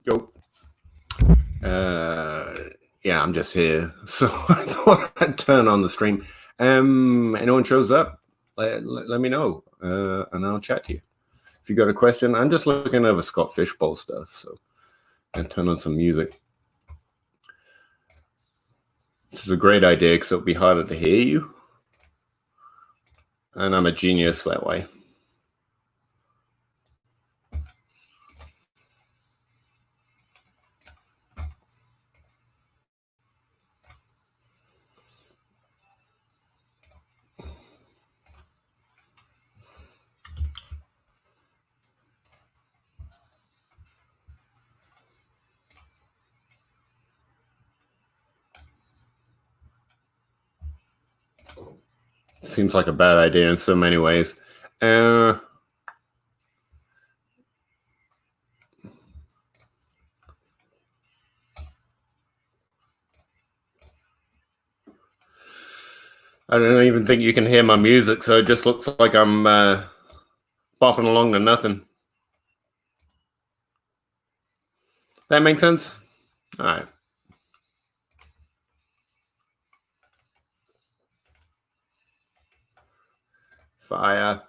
Yo. Yeah, I'm just here, so I thought I'd turn on the stream. Anyone shows up, let me know, and I'll chat to you. If you got a question, I'm just looking over Scott Fishbowl stuff, so and turn on some music. This is a great idea because it'll be harder to hear you, and I'm a genius that way. Seems like a bad idea in so many ways. I don't even think you can hear my music, so it just looks like I'm bopping along to nothing. That makes sense? All right. Fire.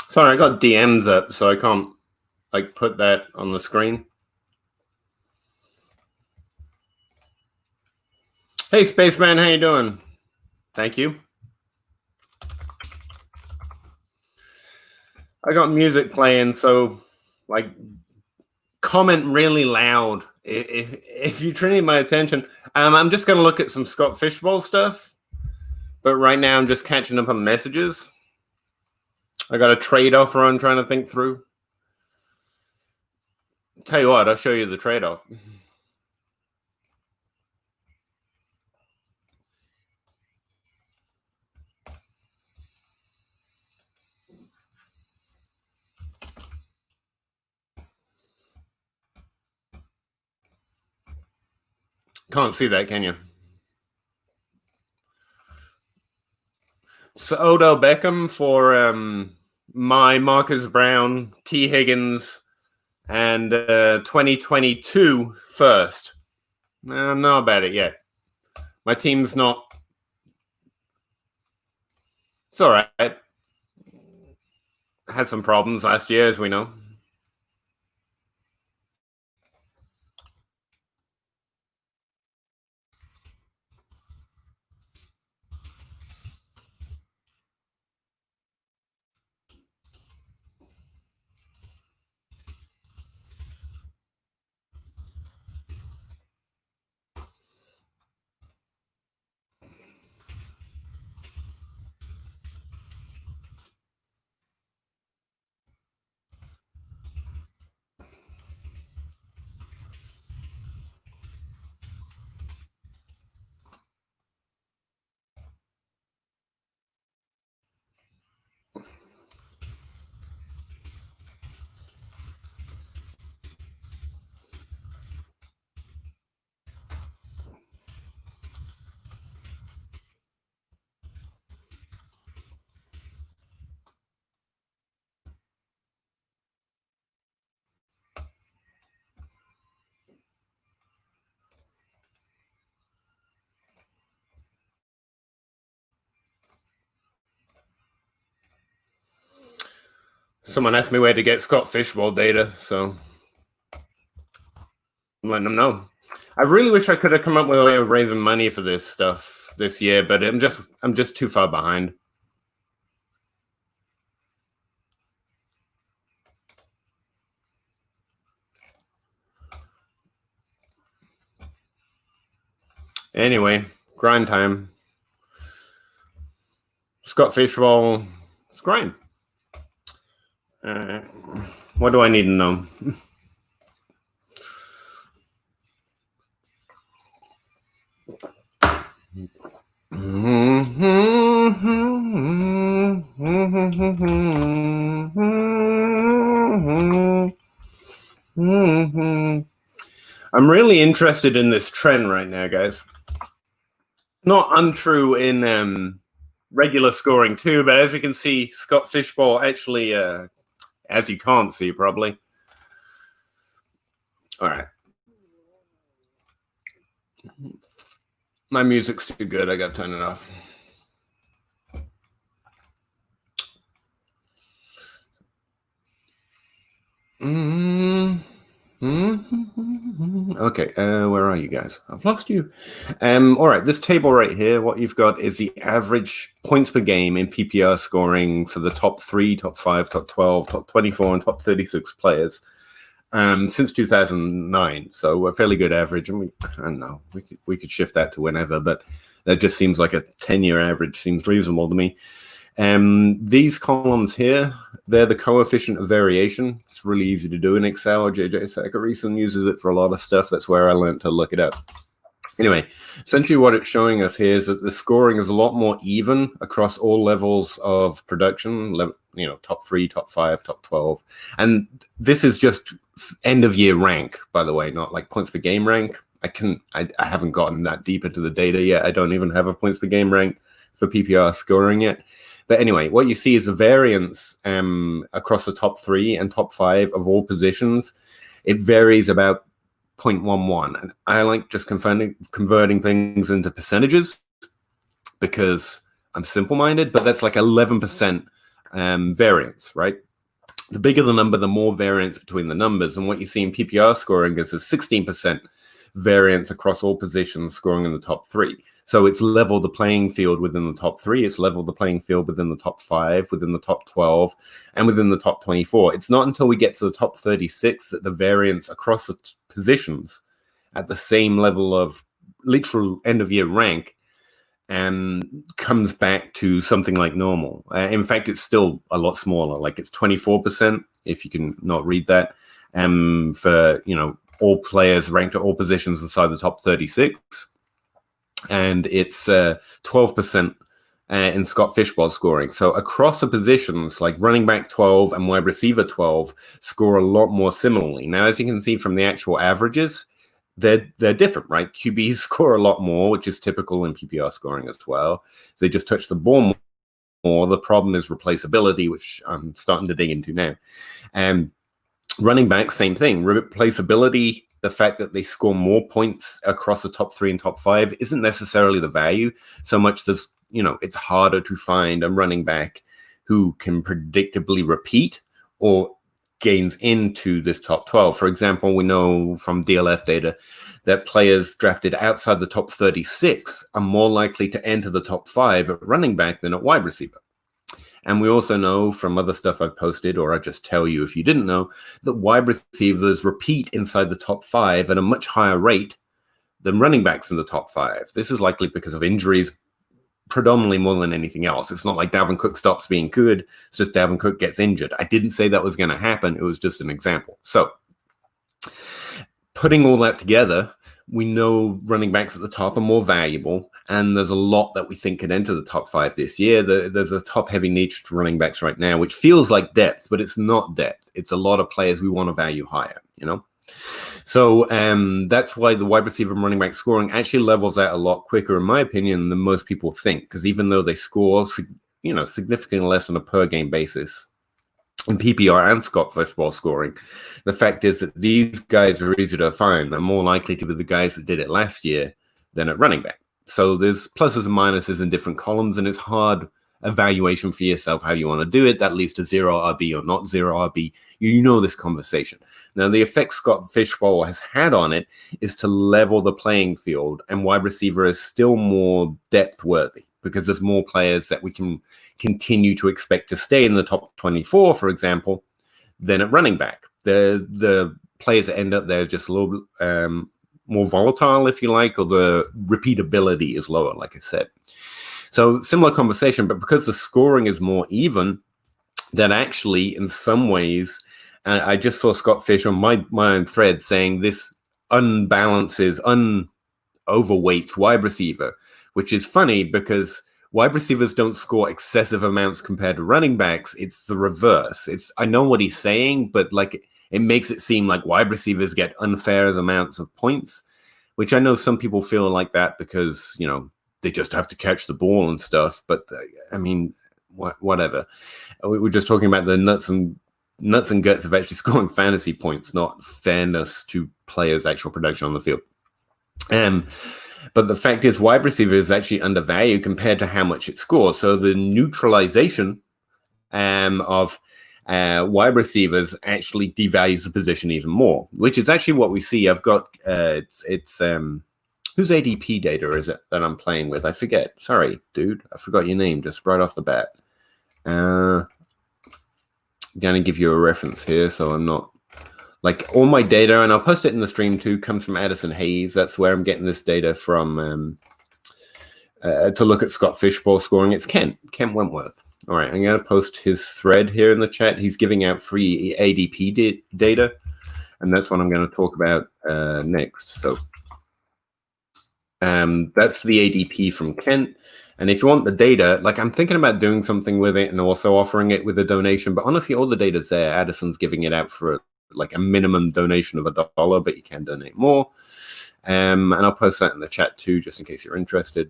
Sorry, I got DMs up, so I can't like put that on the screen. Hey, Spaceman, how you doing? Thank you. I got music playing, so like comment really loud if you're turning my attention. I'm just gonna look at some Scott Fishbowl stuff, but right now I'm just catching up on messages. I got a trade offer I'm trying to think through. Tell you what, I'll show you the trade-off. Can't see that, can you? So Odell Beckham for my Marcus Brown, T. Higgins, and 2022 first. I don't know about it yet. My team's not. It's all right. Had some problems last year, as we know. Someone asked me where to get Scott Fishbowl data, so I'm letting them know. I really wish I could have come up with a way of raising money for this stuff. this year, but I'm just too far behind. Anyway, grind time. Scott Fishbowl, it's grind. What do I need to know? I'm really interested in this trend right now, guys. Not untrue in regular scoring too, but as you can see, Scott Fishbowl actually, as you can't see probably. All right. My music's too good. I got to turn it off. Okay, where are you guys? I've lost you. All right, this table right here, what you've got is the average points per game in PPR scoring for the top 3, top 5, top 12, top 24, and top 36 players since 2009. So a fairly good average. And I don't know, we could shift that to whenever, but that just seems like a 10-year average seems reasonable to me. These columns here, they're the coefficient of variation. It's really easy to do in Excel. JJ Sackarison uses it for a lot of stuff. That's where I learned to look it up. Anyway, essentially what it's showing us here is that the scoring is a lot more even across all levels of production, you know, top 3, top 5, top 12. And this is just end of year rank, by the way, not like points per game rank. I haven't gotten that deep into the data yet. I don't even have a points per game rank for PPR scoring yet. But anyway, what you see is a variance across the top 3 and top 5 of all positions. It varies about 0.11. And I like just converting things into percentages because I'm simple-minded, but that's like 11% variance, right? The bigger the number, the more variance between the numbers. And what you see in PPR scoring is a 16% variance across all positions scoring in the top 3. So it's leveled the playing field within the top 3. It's leveled the playing field within the top 5, within the top 12, and within the top 24. It's not until we get to the top 36 that the variance across the positions at the same level of literal end-of-year rank comes back to something like normal. In fact, it's still a lot smaller. Like it's 24%, if you can not read that, for, you know, all players ranked at all positions inside the top 36. And it's 12% in Scott Fishbowl scoring. So across the positions, like running back 12 and wide receiver 12 score a lot more similarly. Now, as you can see from the actual averages, they're different, right? QBs score a lot more, which is typical in PPR scoring as well. They just touch the ball more. The problem is replaceability, which I'm starting to dig into now. And running back, same thing. Replaceability, the fact that they score more points across the top 3 and top 5 isn't necessarily the value so much as, you know, it's harder to find a running back who can predictably repeat or gains into this top 12. For example, we know from DLF data that players drafted outside the top 36 are more likely to enter the top 5 at running back than at wide receiver. And we also know from other stuff I've posted, or I just tell you if you didn't know, that wide receivers repeat inside the top 5 at a much higher rate than running backs in the top 5. This is likely because of injuries, predominantly more than anything else. It's not like Dalvin Cook stops being good. It's just Dalvin Cook gets injured. I didn't say that was going to happen. It was just an example. So putting all that together, we know running backs at the top are more valuable, and there's a lot that we think could enter the top 5 this year. There's a top-heavy niche to running backs right now, which feels like depth, but it's not depth. It's a lot of players we want to value higher, you know? So that's why the wide receiver and running back scoring actually levels out a lot quicker, in my opinion, than most people think, because even though they score, you know, significantly less on a per-game basis, in PPR and Scott Fishbowl scoring, the fact is that these guys are easier to find. They're more likely to be the guys that did it last year than at running back. So there's pluses and minuses in different columns, and it's hard evaluation for yourself how you want to do it. That leads to 0 RB or not 0 RB. You know this conversation. Now, the effect Scott Fishbowl has had on it is to level the playing field, and wide receiver is still more depth worthy because there's more players that we can continue to expect to stay in the top 24, for example, than at running back. The players that end up there are just a little more volatile, if you like, or the repeatability is lower, like I said. So similar conversation, but because the scoring is more even, that actually in some ways, I just saw Scott Fish on my own thread saying this unbalances, overweights wide receiver, which is funny because wide receivers don't score excessive amounts compared to running backs. It's the reverse. I know what he's saying, but like it makes it seem like wide receivers get unfair amounts of points, which I know some people feel like that because, you know, they just have to catch the ball and stuff. But I mean, whatever. We're just talking about the nuts and guts of actually scoring fantasy points, not fairness to players' actual production on the field. But the fact is, wide receiver is actually undervalued compared to how much it scores. So the neutralization of wide receivers actually devalues the position even more, which is actually what we see. I've got whose ADP data is it that I'm playing with? I forget. Sorry, dude. I forgot your name just right off the bat. I'm going to give you a reference here so I'm not... Like all my data, and I'll post it in the stream too, comes from Addison Hayes. That's where I'm getting this data from to look at Scott Fishbowl scoring. It's Kent Wentworth. All right, I'm going to post his thread here in the chat. He's giving out free ADP data, and that's what I'm going to talk about next. So that's the ADP from Kent. And if you want the data, like I'm thinking about doing something with it and also offering it with a donation, but honestly, all the data's there. Addison's giving it out for like a minimum donation of $1, but you can donate more. And I'll post that in the chat too, just in case you're interested.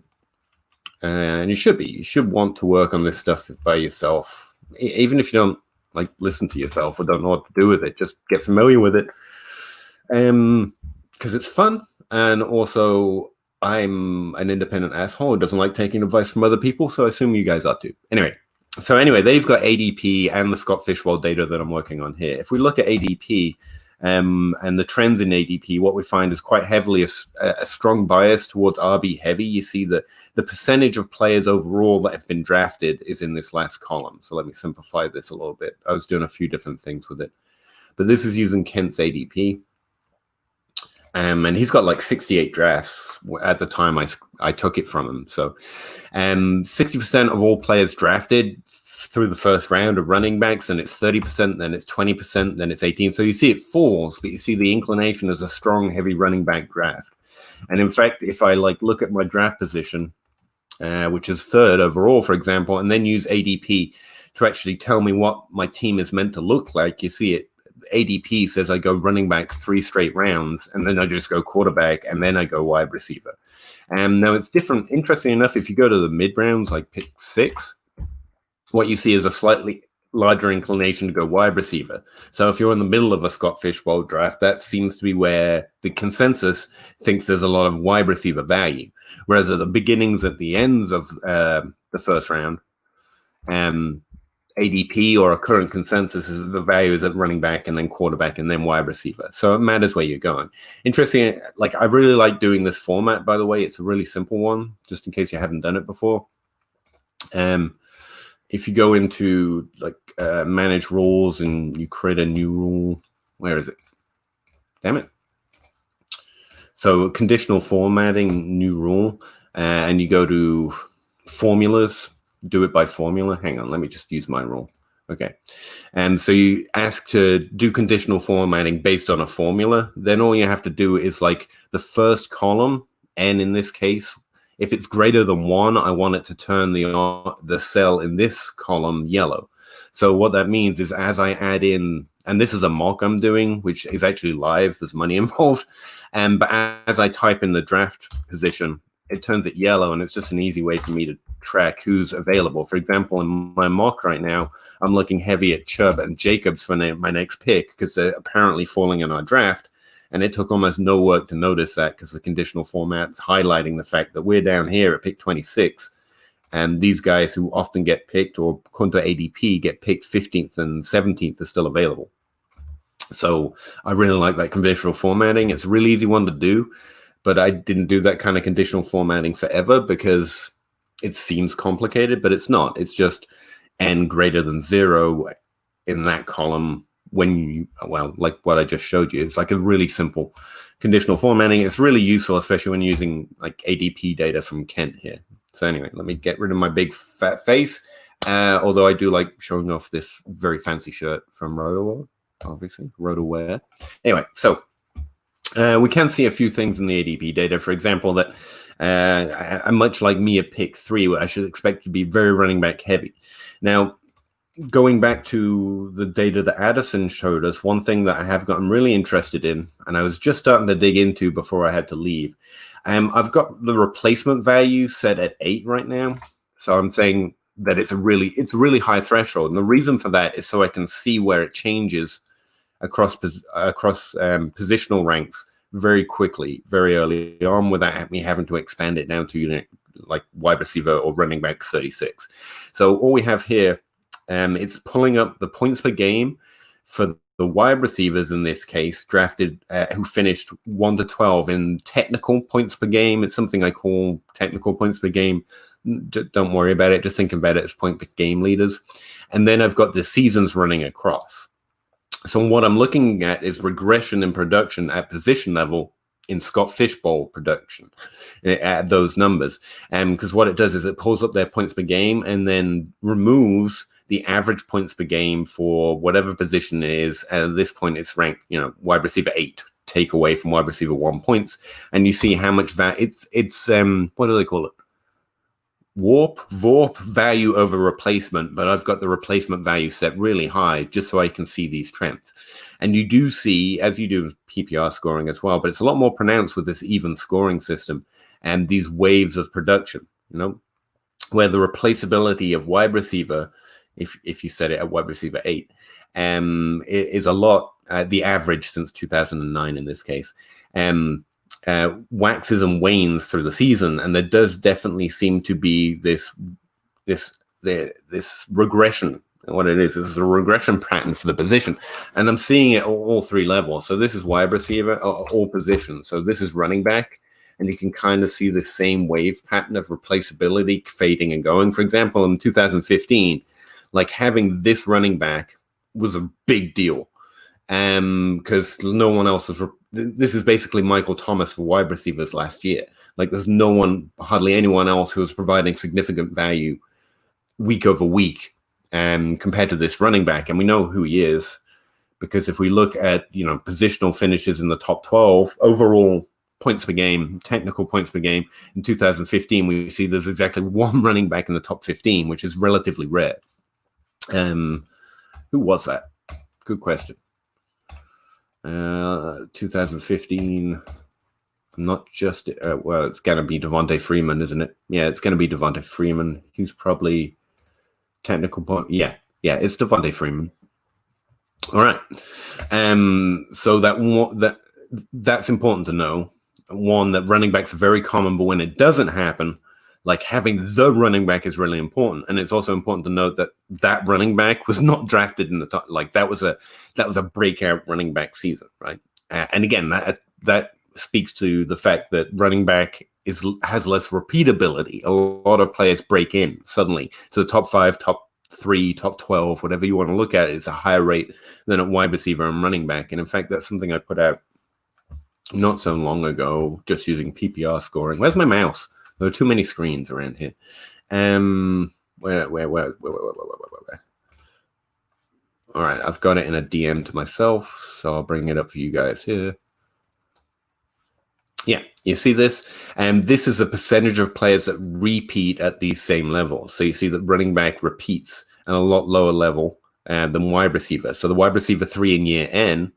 And you should want to work on this stuff by yourself. Even if you don't like listen to yourself or don't know what to do with it, just get familiar with it. Because it's fun. And also I'm an independent asshole who doesn't like taking advice from other people. So I assume you guys are too. Anyway, they've got ADP and the Scott Fishbowl data that I'm working on here. If we look at ADP and the trends in ADP, what we find is quite heavily a strong bias towards RB heavy. You see that the percentage of players overall that have been drafted is in this last column. So let me simplify this a little bit. I was doing a few different things with it, but this is using Kent's ADP. And he's got like 68 drafts at the time I took it from him. So 60% of all players drafted through the first round of running backs, and it's 30%, then it's 20%, then it's 18%. So you see it falls, but you see the inclination is a strong, heavy running back draft. And in fact, if I like look at my draft position, which is third overall, for example, and then use ADP to actually tell me what my team is meant to look like, you see it. ADP says I go running back 3 straight rounds, and then I just go quarterback, and then I go wide receiver. Now it's different. Interesting enough, if you go to the mid rounds, like pick 6, what you see is a slightly larger inclination to go wide receiver. So if you're in the middle of a Scott Fishbowl draft, that seems to be where the consensus thinks there's a lot of wide receiver value. Whereas at the beginnings, at the ends of the first round, ADP or a current consensus is the value is at running back and then quarterback and then wide receiver. So it matters where you're going. Interesting. Like I really like doing this format, by the way. It's a really simple one, just in case you haven't done it before. If you go into like manage rules and you create a new rule, where is it? Damn it. So conditional formatting, new rule, and you go to formulas. Do it by formula. Hang on, let me just use my rule. Okay. And so you ask to do conditional formatting based on a formula. Then all you have to do is like the first column, N in this case, if it's greater than 1, I want it to turn the cell in this column yellow. So what that means is as I add in, and this is a mock I'm doing, which is actually live, there's money involved. But as I type in the draft position, it turns it yellow, and it's just an easy way for me to track who's available. For example, in my mock right now, I'm looking heavy at Chubb and Jacobs for my next pick because they're apparently falling in our draft. And it took almost no work to notice that because the conditional format's highlighting the fact that we're down here at pick 26 And these guys who often get picked, or according to ADP, get picked 15th and 17th are still available. So I really like that conditional formatting. It's a really easy one to do, but I didn't do that kind of conditional formatting forever because it seems complicated, but it's not. It's just n greater than 0 in that column when you, well, like what I just showed you. It's like a really simple conditional formatting. It's really useful, especially when using like ADP data from Kent here. So anyway, let me get rid of my big fat face. Although I do like showing off this very fancy shirt from RotoWear, obviously, RotoWear. Anyway, so we can see a few things in the ADP data. For example, that much like me at pick 3, I should expect to be very running back heavy. Now, going back to the data that Addison showed us, one thing that I have gotten really interested in, and I was just starting to dig into before I had to leave, I've got the replacement value set at 8 right now. So I'm saying that it's a really high threshold. And the reason for that is so I can see where it changes across positional ranks very quickly, very early on, without me having to expand it down to like wide receiver or running back 36. So all we have here, it's pulling up the points per game for the wide receivers in this case, drafted who finished 1 to 12 in technical points per game. It's something I call technical points per game. Don't worry about it. Just think about it as point per game leaders. And then I've got the seasons running across. So what I'm looking at is regression in production at position level in Scott Fishbowl production at those numbers. Because what it does is it pulls up their points per game and then removes the average points per game for whatever position it is. At this point, it's ranked, wide receiver 8, take away from wide receiver 1 points. And you see how much it's what do they call it? VORP value over replacement, but I've got the replacement value set really high just so I can see these trends. And you do see, as you do with PPR scoring as well, but it's a lot more pronounced with this even scoring system and these waves of production, where the replaceability of wide receiver, if you set it at wide receiver 8, is a lot, the average since 2009 in this case, waxes and wanes through the season, and there does definitely seem to be this regression. What it is a regression pattern for the position, and I'm seeing it at all 3 levels. So this is wide receiver, all positions. So this is running back, and you can kind of see the same wave pattern of replaceability fading and going. For example, in 2015, like having this running back was a big deal, because no one else was. This is basically Michael Thomas for wide receivers last year. Like there's hardly anyone else who was providing significant value week over week, compared to this running back. And we know who he is, because if we look at, positional finishes in the top 12, overall points per game, technical points per game, in 2015, we see there's exactly 1 running back in the top 15, which is relatively rare. Who was that? Good question. 2015, not just well, it's gonna be Devontae Freeman, isn't it? Yeah, it's gonna be Devontae Freeman. He's probably technical point. Yeah, it's Devontae Freeman. All right. So that's important to know. One, that running backs are very common, but when it doesn't happen, like having the running back is really important. And it's also important to note that running back was not drafted in the top. Like that was a breakout running back season, right? And again, that speaks to the fact that running back has less repeatability. A lot of players break in suddenly to the top 5, top 3, top 12, whatever you want to look at. It's a higher rate than at wide receiver and running back. And in fact, that's something I put out not so long ago, just using PPR scoring. Where's my mouse? There are too many screens around here. Where? All right, I've got it in a DM to myself, so I'll bring it up for you guys here. Yeah, you see this? And this is a percentage of players that repeat at these same levels. So you see that running back repeats at a lot lower level than wide receiver. So the wide receiver 3 in year N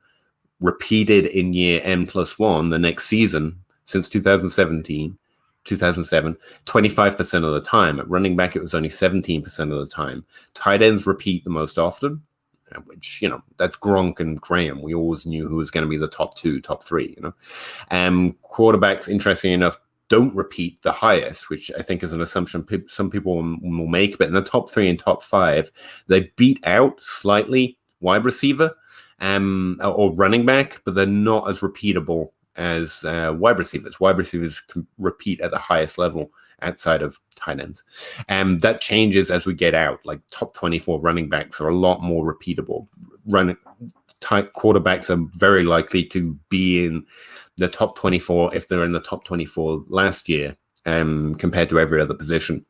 repeated in year N plus 1 the next season since 2007, 25% of the time. At running back, it was only 17% of the time. Tight ends repeat the most often, which, that's Gronk and Graham. We always knew who was going to be the top 2, top 3, Quarterbacks, interestingly enough, don't repeat the highest, which I think is an assumption some people will make. But in the top 3 and top 5, they beat out slightly wide receiver or running back, but they're not as repeatable as wide receivers. Wide receivers can repeat at the highest level outside of tight ends. That changes as we get out. Like top 24 running backs are a lot more repeatable. Tight quarterbacks are very likely to be in the top 24 if they're in the top 24 last year compared to every other position.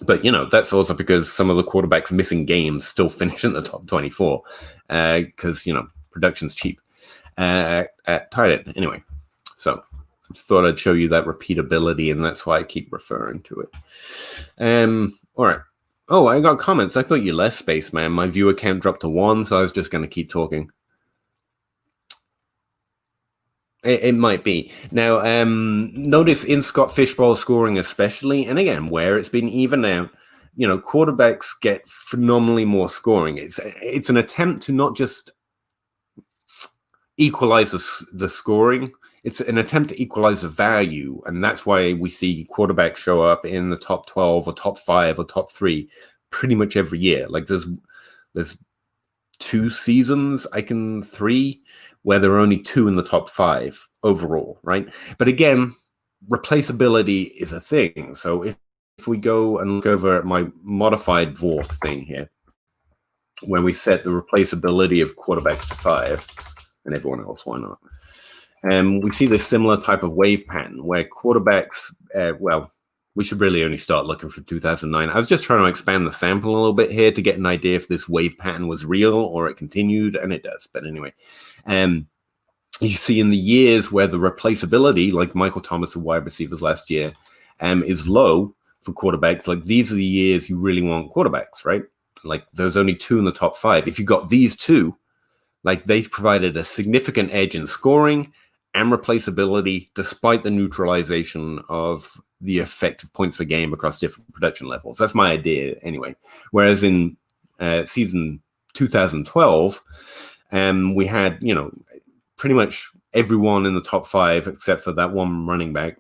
But, that's also because some of the quarterbacks missing games still finish in the top 24 because, production's cheap at tight end. Anyway, so thought I'd show you that repeatability, and that's why I keep referring to it. All right. Oh, I got comments. I thought you left, Spaceman. My viewer count dropped to 1, so I was just going to keep talking. It might be. Now, notice in Scott Fishbowl scoring especially, and again, where it's been even out, quarterbacks get phenomenally more scoring. It's an attempt to not just equalize the scoring, it's an attempt to equalize the value, and that's why we see quarterbacks show up in the top 12 or top 5 or top 3 pretty much every year. Like there's 2 seasons, 3, where there are only 2 in the top 5 overall, right? But again, replaceability is a thing. So if we go and look over at my modified VORP thing here, where we set the replaceability of quarterbacks to 5, and everyone else, why not? We see this similar type of wave pattern where quarterbacks, we should really only start looking for 2009. I was just trying to expand the sample a little bit here to get an idea if this wave pattern was real or it continued, and it does. But anyway, you see in the years where the replaceability, like Michael Thomas and wide receivers last year, is low for quarterbacks. Like these are the years you really want quarterbacks, right? Like there's only 2 in the top 5. If you got these 2, like they've provided a significant edge in scoring and replaceability, despite the neutralization of the effect of points per game across different production levels. That's my idea anyway. Whereas in season 2012, we had, pretty much everyone in the top 5, except for that one running back,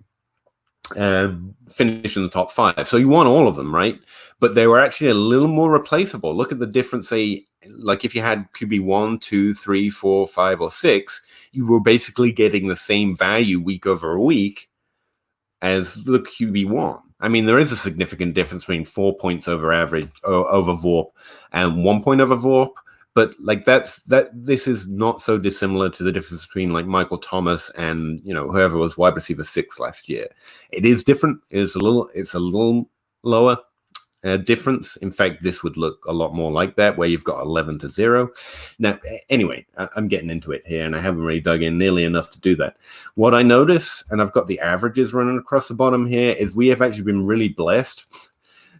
finish in the top 5. So you want all of them, right? But they were actually a little more replaceable. Look at the difference, say, like if you had QB 1, 2, 3, 4, 5, or 6, you were basically getting the same value week over week as the QB 1. I mean, there is a significant difference between 4 points over average over VORP and 1 point over VORP. But like this is not so dissimilar to the difference between like Michael Thomas and whoever was wide receiver 6 last year. It is different. It's a little lower difference. In fact, this would look a lot more like that, where you've got 11-0. Now, anyway, I'm getting into it here, and I haven't really dug in nearly enough to do that. What I notice, and I've got the averages running across the bottom here, is we have actually been really blessed.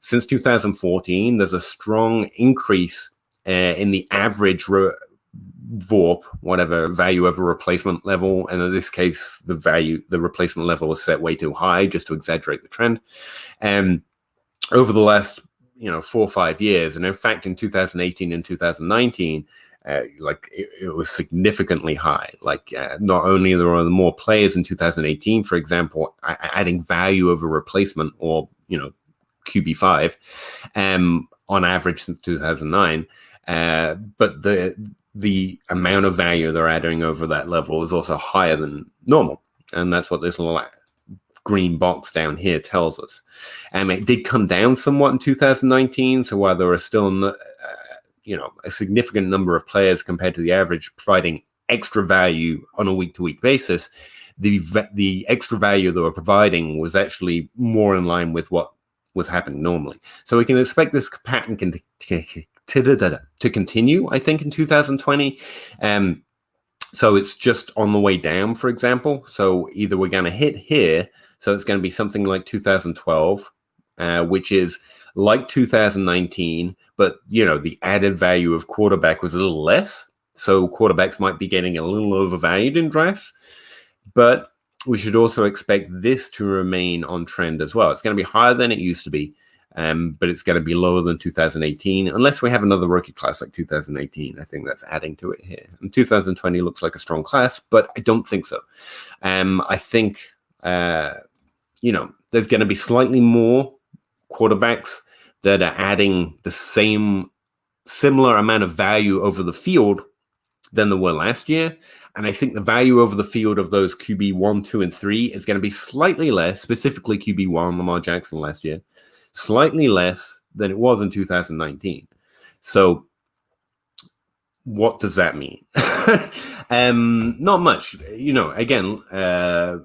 Since 2014, there's a strong increase in the average VORP, whatever value over replacement level, and in this case, the replacement level was set way too high just to exaggerate the trend. Over the last 4 or 5 years, and in fact, in 2018 and 2019, it was significantly high. Like not only there were more players in 2018, for example, adding value over replacement or QB5, on average since 2009. But the amount of value they're adding over that level is also higher than normal. And that's what this little green box down here tells us. It did come down somewhat in 2019. So while there are still, a significant number of players compared to the average providing extra value on a week-to-week basis, the extra value they were providing was actually more in line with what was happening normally. So we can expect this pattern to continue, I think, in 2020. So it's just on the way down, for example. So either we're going to hit here, so it's going to be something like 2012, which is like 2019, but, the added value of quarterback was a little less. So quarterbacks might be getting a little overvalued in drafts, but we should also expect this to remain on trend as well. It's going to be higher than it used to be. But it's going to be lower than 2018, unless we have another rookie class like 2018. I think that's adding to it here. And 2020 looks like a strong class, but I don't think so. I think there's going to be slightly more quarterbacks that are adding the similar amount of value over the field than there were last year. And I think the value over the field of those QB 1, 2, and 3 is going to be slightly less, specifically QB 1, Lamar Jackson last year, slightly less than it was in 2019. So what does that mean? Not much. Again,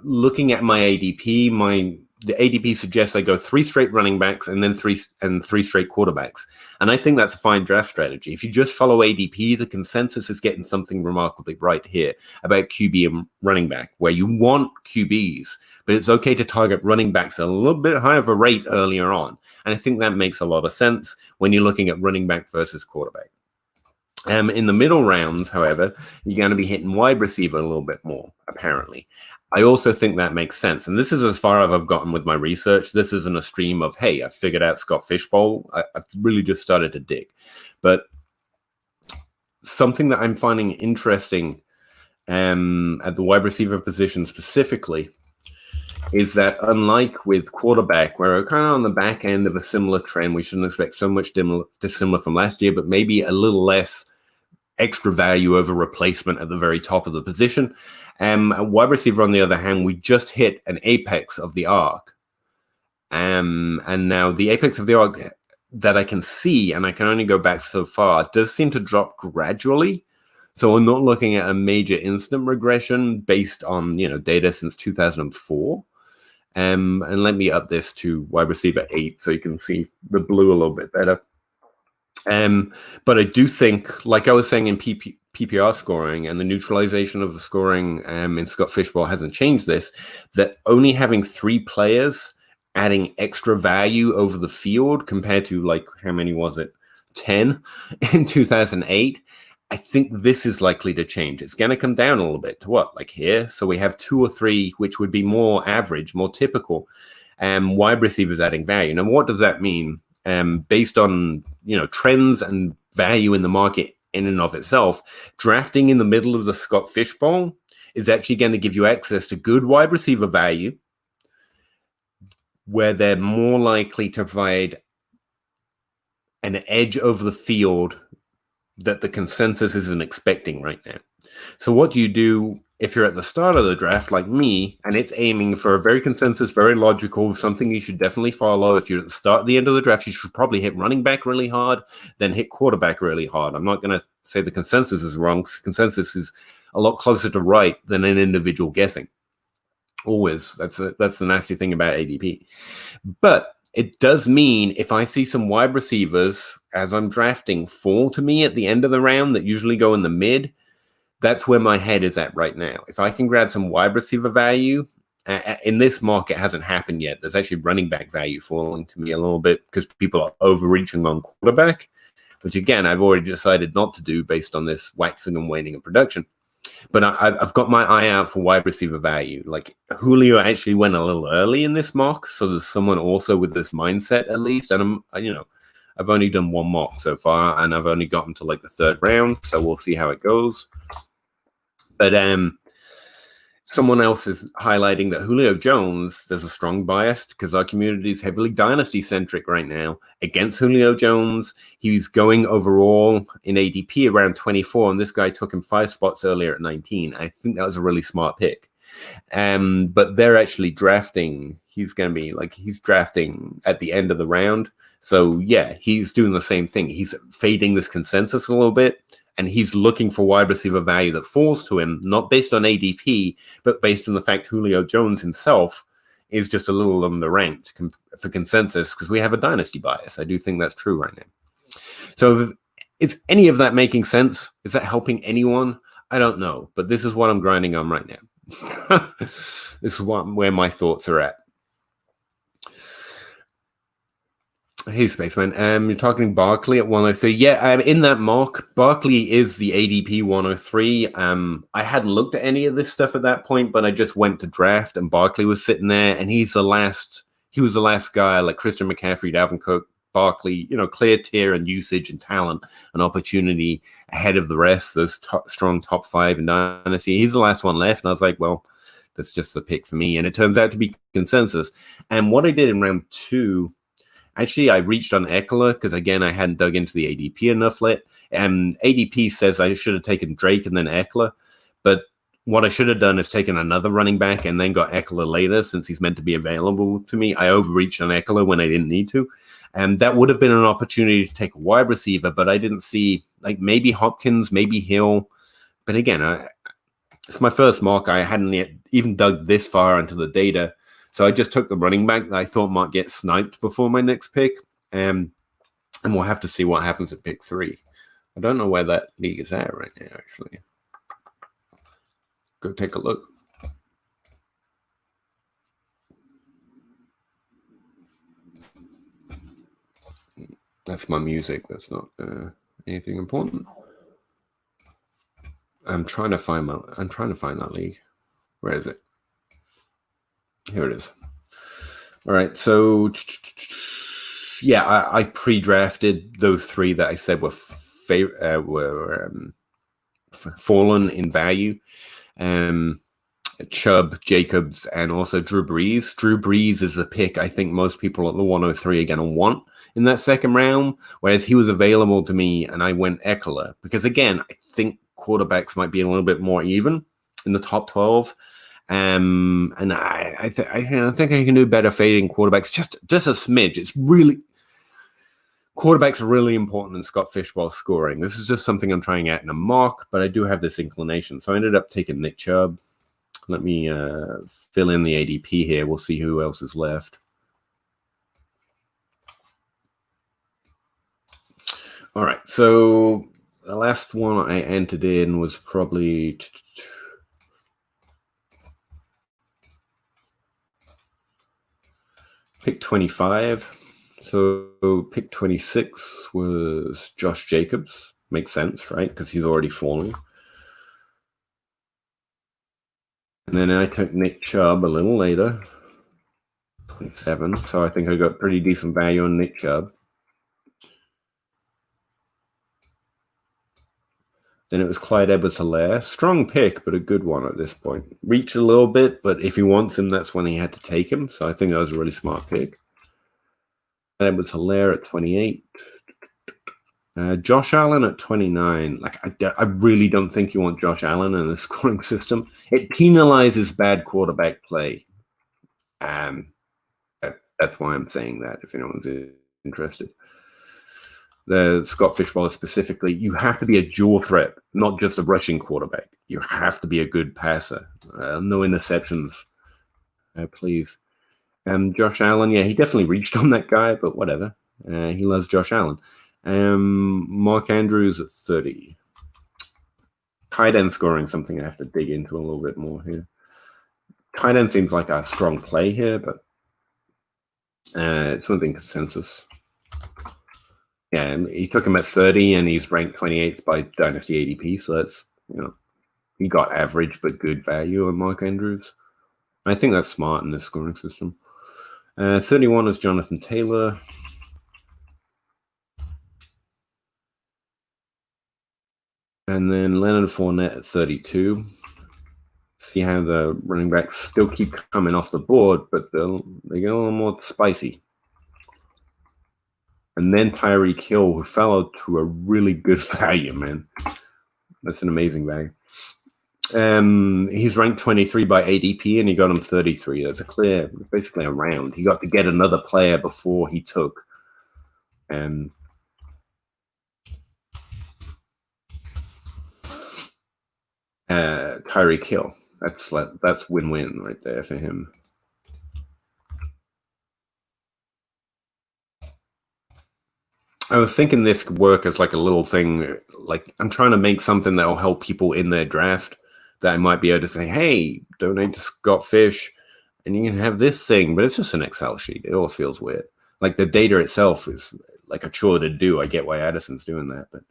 looking at my ADP, the ADP suggests I go 3 straight running backs and then 3 straight quarterbacks. And I think that's a fine draft strategy. If you just follow ADP, the consensus is getting something remarkably right here about QB and running back, where you want QBs, but it's okay to target running backs at a little bit higher of a rate earlier on. And I think that makes a lot of sense when you're looking at running back versus quarterback. In the middle rounds, however, you're going to be hitting wide receiver a little bit more, apparently. I also think that makes sense. And this is as far as I've gotten with my research. This isn't a stream of, hey, I figured out Scott Fishbowl. I've really just started to dig. But something that I'm finding interesting at the wide receiver position specifically is that unlike with quarterback, where we're kind of on the back end of a similar trend, we shouldn't expect so much dissimilar from last year, but maybe a little less extra value over replacement at the very top of the position. At wide receiver, on the other hand, we just hit an apex of the arc. And now the apex of the arc that I can see, and I can only go back so far, does seem to drop gradually. So I'm not looking at a major instant regression based on, data since 2004. And let me up this to wide receiver 8 so you can see the blue a little bit better. But I do think, like I was saying in PPR scoring, and the neutralization of the scoring in Scott Fishbowl hasn't changed this, that only having 3 players adding extra value over the field compared to, like, how many was it? 10 in 2008. I think this is likely to change. It's going to come down a little bit to what, like here? So we have 2 or 3, which would be more average, more typical, wide receivers adding value. Now, what does that mean? Based on, trends and value in the market in and of itself, drafting in the middle of the Scott Fishbowl is actually going to give you access to good wide receiver value, where they're more likely to provide an edge over the field that the consensus isn't expecting right now. So what do you do if you're at the start of the draft like me, and it's aiming for a very consensus, very logical, something you should definitely follow? If you're at the start, the end of the draft, you should probably hit running back really hard, then hit quarterback really hard. I'm not going to say the consensus is wrong. Consensus is a lot closer to right than an individual guessing. Always. That's the nasty thing about ADP. But it does mean if I see some wide receivers as I'm drafting fall to me at the end of the round that usually go in the mid, that's where my head is at right now. If I can grab some wide receiver value, in this market hasn't happened yet. There's actually running back value falling to me a little bit because people are overreaching on quarterback, which again, I've already decided not to do based on this waxing and waning of production. But I've got my eye out for wide receiver value. Like Julio actually went a little early in this mock, so there's someone also with this mindset at least. And I've only done 1 mock so far, and I've only gotten to like the 3rd round, so we'll see how it goes. But someone else is highlighting that Julio Jones, there's a strong bias because our community is heavily dynasty-centric right now against Julio Jones. He's going overall in ADP around 24, and this guy took him 5 spots earlier at 19. I think that was a really smart pick. But they're actually drafting. He's drafting at the end of the round. So, yeah, he's doing the same thing. He's fading this consensus a little bit, and he's looking for wide receiver value that falls to him, not based on ADP, but based on the fact Julio Jones himself is just a little underranked for consensus because we have a dynasty bias. I do think that's true right now. So is any of that making sense? Is that helping anyone? I don't know, but this is what I'm grinding on right now. This is where my thoughts are at. Hey, Spaceman. You're talking Barkley at 103. Yeah, in that mock, Barkley is the ADP 103. I hadn't looked at any of this stuff at that point, but I just went to draft, and Barkley was sitting there, and he was the last guy, like Christian McCaffrey, Dalvin Cook, Barkley, clear tier and usage and talent and opportunity ahead of the rest, those strong top 5 in Dynasty. He's the last one left, and I was like, well, that's just the pick for me. And it turns out to be consensus. And what I did in round 2, actually, I reached on Eckler because, again, I hadn't dug into the ADP enough yet. And ADP says I should have taken Drake and then Eckler. But what I should have done is taken another running back and then got Eckler later, since he's meant to be available to me. I overreached on Eckler when I didn't need to. And that would have been an opportunity to take a wide receiver, but I didn't see, like, maybe Hopkins, maybe Hill. But again, it's my first mock. I hadn't yet even dug this far into the data. So I just took the running back that I thought might get sniped before my next pick. And we'll have to see what happens at pick 3. I don't know where that league is at right now, actually. Go take a look. That's my music. That's not anything important. I'm trying to find that league. Where is it? Here it is. All right. So yeah, I pre-drafted those 3 that I said were fallen in value. Chubb, Jacobs, and also Drew Brees. Drew Brees is a pick I think most people at the 103 are going to want in that second round, whereas he was available to me and I went Eckler because, again, I think quarterbacks might be a little bit more even in the top 12. And I think I can do better fading quarterbacks, just a smidge. It's really, quarterbacks are really important in Scott Fishbowl scoring. This is just something I'm trying out in a mock, but I do have this inclination. So I ended up taking Nick Chubb. Let me fill in the ADP here. We'll see who else is left. All right, so the last one I entered in was probably pick 25. So pick 26 was Josh Jacobs. Makes sense, right? Because he's already falling. And then I took Nick Chubb a little later, 27. So I think I got pretty decent value on Nick Chubb. Then it was Clyde Edwards-Helaire. Strong pick, but a good one at this point. Reach a little bit, but if he wants him, that's when he had to take him. So I think that was a really smart pick. Edwards-Helaire at 28. Josh Allen at 29. Like, I really don't think you want Josh Allen in the scoring system. It penalizes bad quarterback play. That's why I'm saying that, if anyone's interested. The Scott Fishbowl specifically, you have to be a dual threat, not just a rushing quarterback. You have to be a good passer. No interceptions, please. And Josh Allen, yeah, he definitely reached on that guy, but whatever. He loves Josh Allen. Mark Andrews at 30. Tight end scoring, something I have to dig into a little bit more here. Tight end seems like a strong play here, but it's within consensus. Yeah, and he took him at 30, and he's ranked 28th by Dynasty ADP, so that's, he got average but good value on Mark Andrews. I think that's smart in this scoring system. 31 is Jonathan Taylor. And then Leonard Fournette at 32. See how the running backs still keep coming off the board, but they get a little more spicy. And then Tyreek Hill, who fell out to a really good value, man. That's an amazing value. He's ranked 23 by ADP, and he got him 33. That's basically a round. He got to get another player before he took. Tyreek Hill. That's win-win right there for him. I was thinking this could work as like a little thing. Like, I'm trying to make something that will help people in their draft that I might be able to say, hey, donate to Scott Fish and you can have this thing, but it's just an Excel sheet. It all feels weird. Like, the data itself is like a chore to do. I get why Addison's doing that, but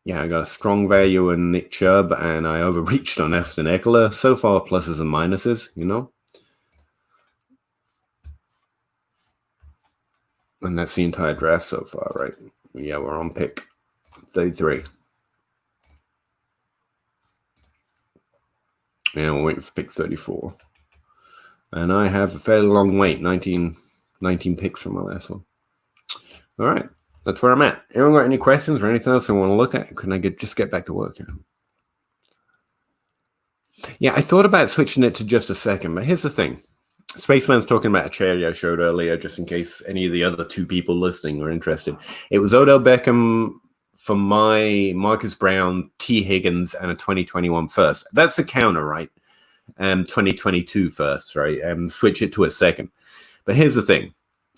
yeah, I got a strong value in Nick Chubb and I overreached on Austin Eckler. So far, pluses and minuses, And that's the entire draft so far, right? Yeah, we're on pick 33. Yeah, we're waiting for pick 34. And I have a fairly long wait, 19 picks from my last one. All right, that's where I'm at. Anyone got any questions or anything else I want to look at? Can I just get back to work? Yeah, I thought about switching it to just a second, but here's the thing. Spaceman's talking about a cherry I showed earlier, just in case any of the other two people listening are interested. It was Odell Beckham for my Marcus Brown, T. Higgins, and a 2021 first. That's the counter, right? 2022 first, right? Switch it to a second. But here's the thing.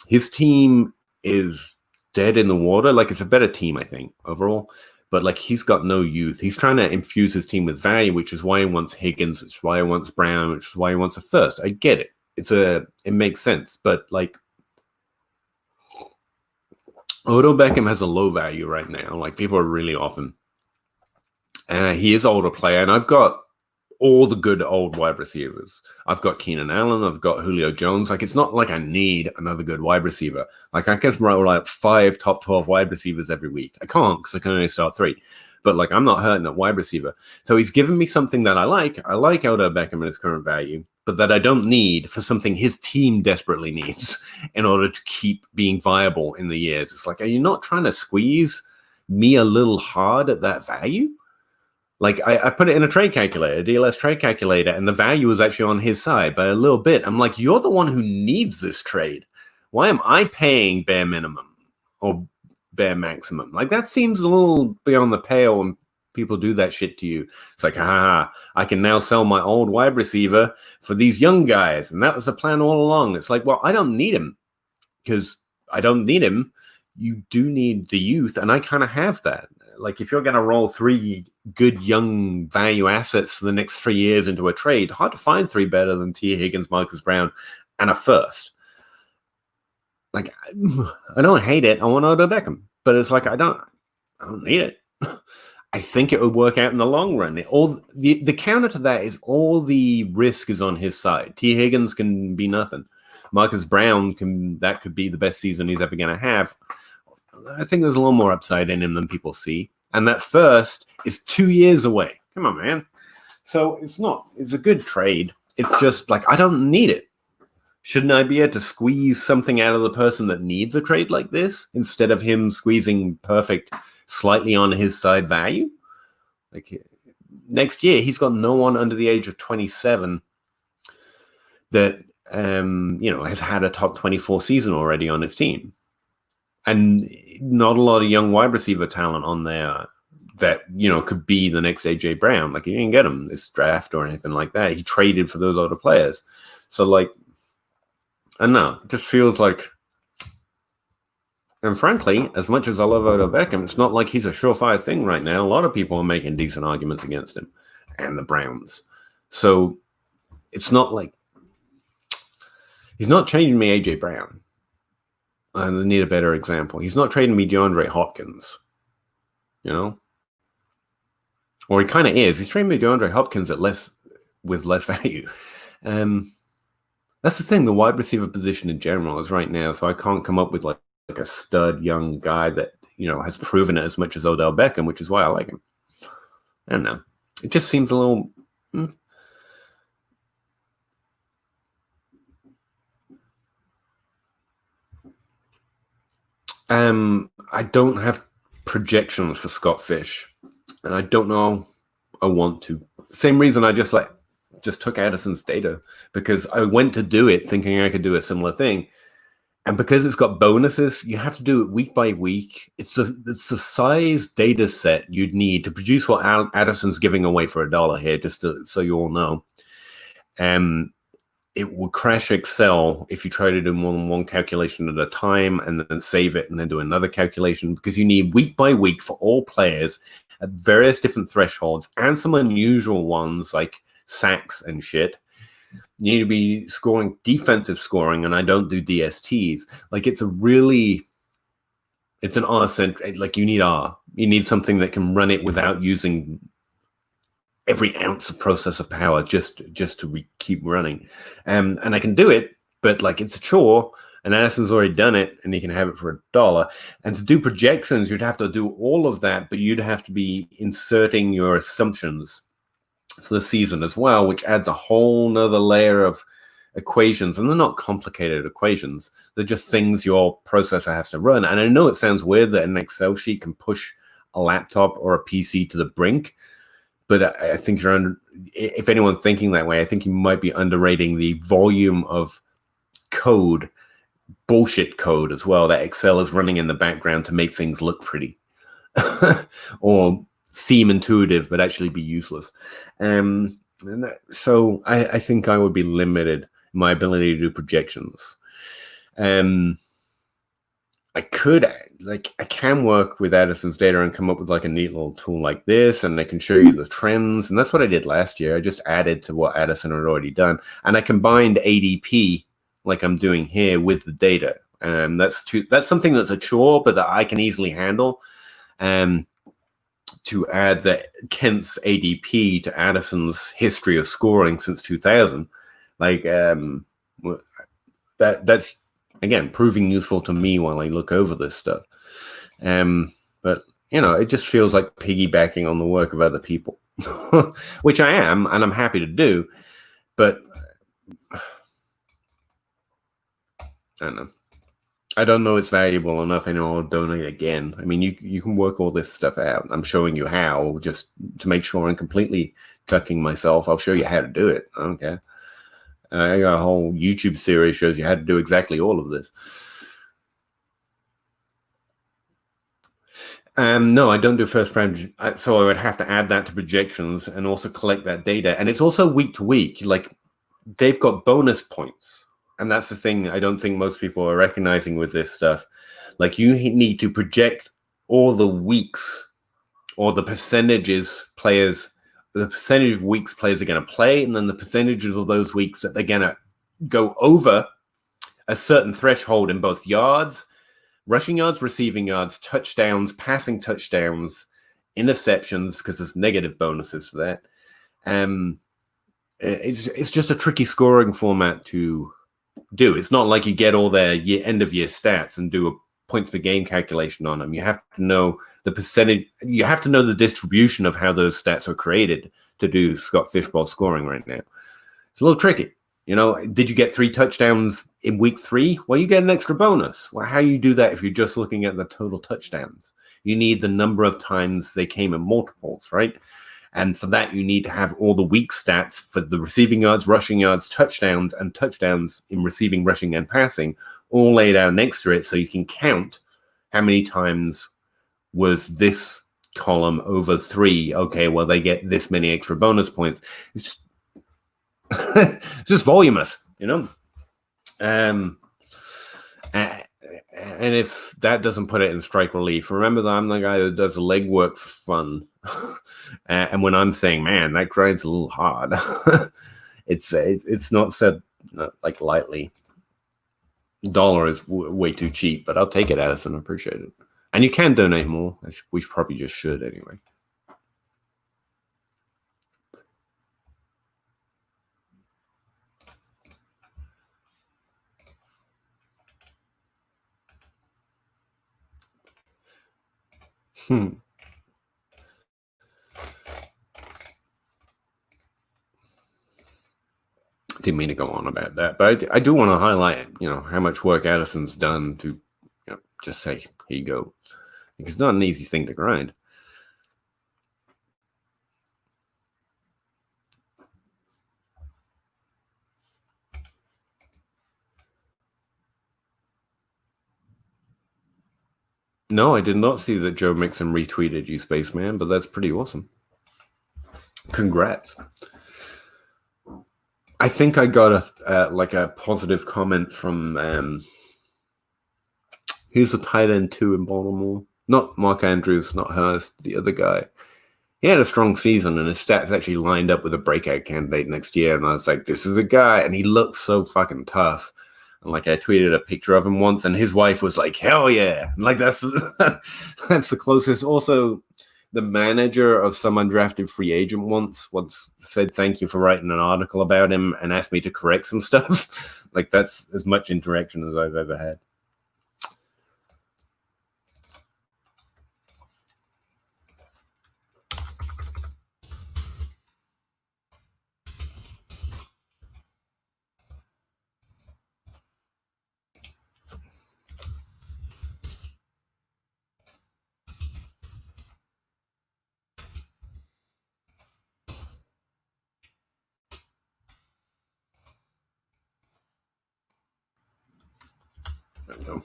His team is dead in the water. Like, it's a better team, I think, overall. But, like, he's got no youth. He's trying to infuse his team with value, which is why he wants Higgins, which is why he wants Brown, which is why he wants a first. I get it. It makes sense. But, like, Odell Beckham has a low value right now. Like, people are really often. He is an older player, and I've got all the good old wide receivers. I've got Keenan Allen. I've got Julio Jones. Like, it's not like I need another good wide receiver. Like, I can roll out 5 top 12 wide receivers every week. I can't because I can only start 3. But, like, I'm not hurting at wide receiver. So he's given me something that I like. I like Odell Beckham at his current value, but that I don't need for something his team desperately needs in order to keep being viable in the years. It's like, are you not trying to squeeze me a little hard at that value? Like, I put it in a trade calculator, a DLS trade calculator, and the value was actually on his side by a little bit. I'm like, you're the one who needs this trade. Why am I paying bare minimum or bare maximum? Like, that seems a little beyond the pale when people do that shit to you. It's like, I can now sell my old wide receiver for these young guys. And that was the plan all along. It's like, well, I don't need him because I don't need him. You do need the youth, and I kind of have that. Like, if you're going to roll 3 good young value assets for the next 3 years into a trade, hard to find 3 better than T. Higgins, Marcus Brown, and a first. Like, I don't hate it. I want Odell Beckham, but it's like I don't need it. I think it would work out in the long run. The counter to that is all the risk is on his side. T. Higgins can be nothing. Marcus Brown could be the best season he's ever going to have. I think there's a little more upside in him than people see. And that first is 2 years away. Come on, man. So it's a good trade. It's just like, I don't need it. Shouldn't I be able to squeeze something out of the person that needs a trade like this instead of him squeezing perfect, slightly on his side value? Like, next year, he's got no one under the age of 27 that, has had a top 24 season already on his team. And not a lot of young wide receiver talent on there that, could be the next AJ Brown. Like, he didn't get him this draft or anything like that. He traded for those other players. So, like, I don't know. It just feels like, and frankly, as much as I love Odell Beckham, it's not like he's a surefire thing right now. A lot of people are making decent arguments against him and the Browns. So it's not like he's not trading me AJ Brown. I need a better example. He's not trading me DeAndre Hopkins, or he kind of is. He's trading me DeAndre Hopkins with less value. That's the thing. The wide receiver position in general is right now, so I can't come up with like a stud young guy that has proven it as much as Odell Beckham, which is why I like him. I don't know. It just seems a little. I don't have projections for Scott Fish, and I don't know I want to. Same reason I just took Addison's data, because I went to do it thinking I could do a similar thing. And because it's got bonuses, you have to do it week by week. It's the size data set you'd need to produce what Addison's giving away for $1 here, so you all know. It would crash Excel if you try to do more than one calculation at a time and then save it and then do another calculation, because you need week by week for all players at various different thresholds and some unusual ones like sacks and shit. You need to be scoring defensive scoring, and I don't do DSTs. Like, it's an R-centric, like you need something that can run it without using every ounce of processor power just to keep running. And I can do it, but like, it's a chore, and Addison's already done it, and he can have it for $1. And to do projections, you'd have to do all of that, but you'd have to be inserting your assumptions for the season as well, which adds a whole nother layer of equations. And they're not complicated equations. They're just things your processor has to run. And I know it sounds weird that an Excel sheet can push a laptop or a PC to the brink, but I think if anyone's thinking that way, I think you might be underrating the volume of code, bullshit code as well, that Excel is running in the background to make things look pretty or seem intuitive, but actually be useless. So I think I would be limited in my ability to do projections. I can work with Addison's data and come up with like a neat little tool like this, and I can show you the trends. And that's what I did last year. I just added to what Addison had already done. And I combined ADP like I'm doing here with the data. That's something that's a chore, but that I can easily handle. To add the Kent's ADP to Addison's history of scoring since 2000, that's again proving useful to me while I look over this stuff. But it just feels like piggybacking on the work of other people, which I am, and I'm happy to do. But I don't know it's valuable enough, and I'll donate again. I mean, you can work all this stuff out. I'm showing you how, just to make sure I'm completely cucking myself. I'll show you how to do it. I don't care. I got a whole YouTube series shows you how to do exactly all of this. No, I don't do first round, so I would have to add that to projections and also collect that data. And it's also week to week. Like, they've got bonus points. And that's the thing I don't think most people are recognizing with this stuff. Like, you need to project all the weeks or the percentage of weeks players are going to play, and then the percentages of those weeks that they're going to go over a certain threshold in both yards, rushing yards, receiving yards, touchdowns, passing touchdowns, interceptions, because there's negative bonuses for that. It's just a tricky scoring format to do. It's not like you get all their end of year stats and do a points per game calculation on them. You have to know the percentage. You have to know the distribution of how those stats are created to do Scott Fishbowl scoring right now. It's a little tricky. Did you get 3 touchdowns in week 3? Well, you get an extra bonus. Well, how you do that if you're just looking at the total touchdowns? You need the number of times they came in multiples, right? And for that, you need to have all the week stats for the receiving yards, rushing yards, touchdowns, and touchdowns in receiving, rushing, and passing all laid out next to it, so you can count how many times was this column over 3. Okay, well, they get this many extra bonus points. It's just it's just voluminous, and if that doesn't put it in strike relief, remember that I'm the guy that does legwork for fun. And when I'm saying, man, that grind's a little hard, it's not said like lightly. $1 is way too cheap, but I'll take it, Addison. I appreciate it. And you can donate more. We probably just should anyway. Didn't mean to go on about that, but I do want to highlight, how much work Addison's done to, just say, here you go. Because it's not an easy thing to grind. No, I did not see that Joe Mixon retweeted you, Spaceman, but that's pretty awesome. Congrats. I think I got a positive comment from who's the tight end 2 in Baltimore? Not Mark Andrews, not Hurst, the other guy. He had a strong season, and his stats actually lined up with a breakout candidate next year. And I was like, this is a guy, and he looks so fucking tough. And I tweeted a picture of him once, and his wife was like, hell yeah. And that's the closest. Also, the manager of some undrafted free agent once said thank you for writing an article about him and asked me to correct some stuff. That's as much interaction as I've ever had. go.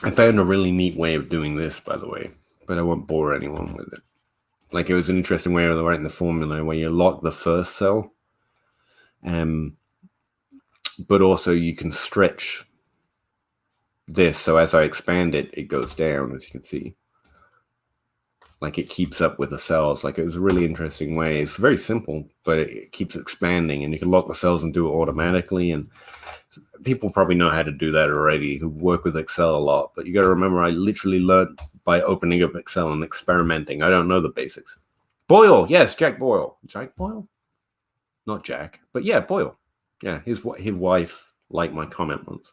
I found a really neat way of doing this, by the way, but I won't bore anyone with it. Like, it was an interesting way of writing the formula where you lock the first cell, but also you can stretch this. So as I expand it, it goes down, as you can see. Like, it keeps up with the cells. Like, it was a really interesting way. It's very simple, but it keeps expanding, and you can lock the cells and do it automatically. And people probably know how to do that already who work with Excel a lot. But you got to remember, I literally learned by opening up Excel and experimenting. I don't know the basics. Boyle, yes, Jack Boyle. Jack Boyle? Not Jack, but yeah, Boyle. Yeah, his wife liked my comment once.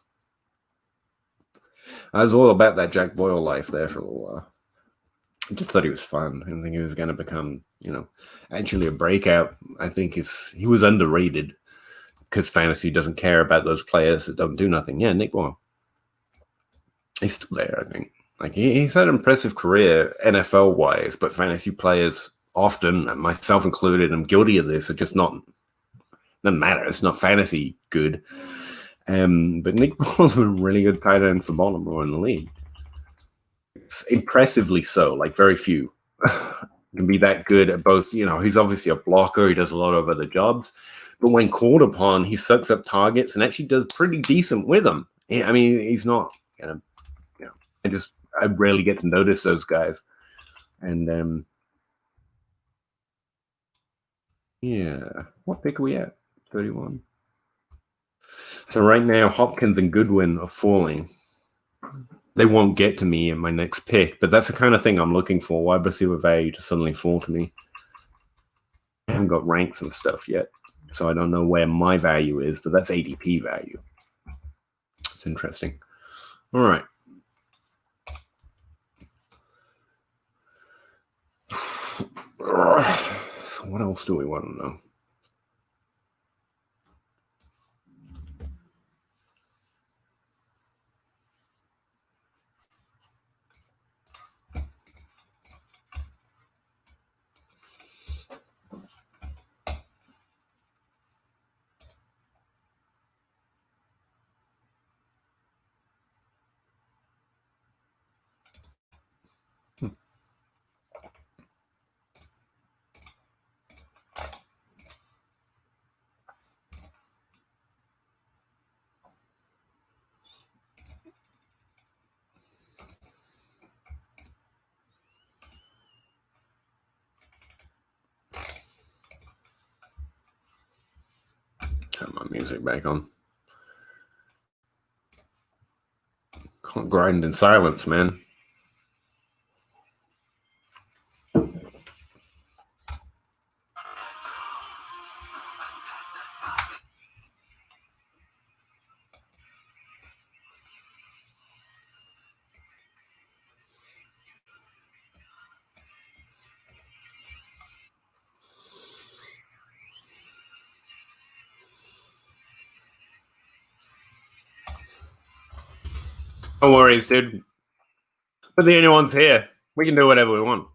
I was all about that Jack Boyle life there for a little while. I just thought he was fun. I didn't think he was going to become, actually a breakout. I think he was underrated because fantasy doesn't care about those players that don't do nothing. Yeah, Nick Boyle. He's still there, I think. Like, he's had an impressive career NFL-wise, but fantasy players often, myself included, I'm guilty of this, are just doesn't matter. It's not fantasy good. But Nick Boyle's a really good tight end for Baltimore in the league. It's impressively so, like very few can be that good at both. He's obviously a blocker. He does a lot of other jobs. But when called upon, he sucks up targets and actually does pretty decent with them. I mean, he's not, I rarely get to notice those guys. And yeah, what pick are we at? 31. So right now, Hopkins and Goodwin are falling. They won't get to me in my next pick, but that's the kind of thing I'm looking for. Wide receiver value to suddenly fall to me. I haven't got ranks and stuff yet, so I don't know where my value is, but that's ADP value. It's interesting. All right. So what else do we want to know? Turn my music back on. Can't grind in silence, man. No worries, dude. We're the only ones here. We can do whatever we want.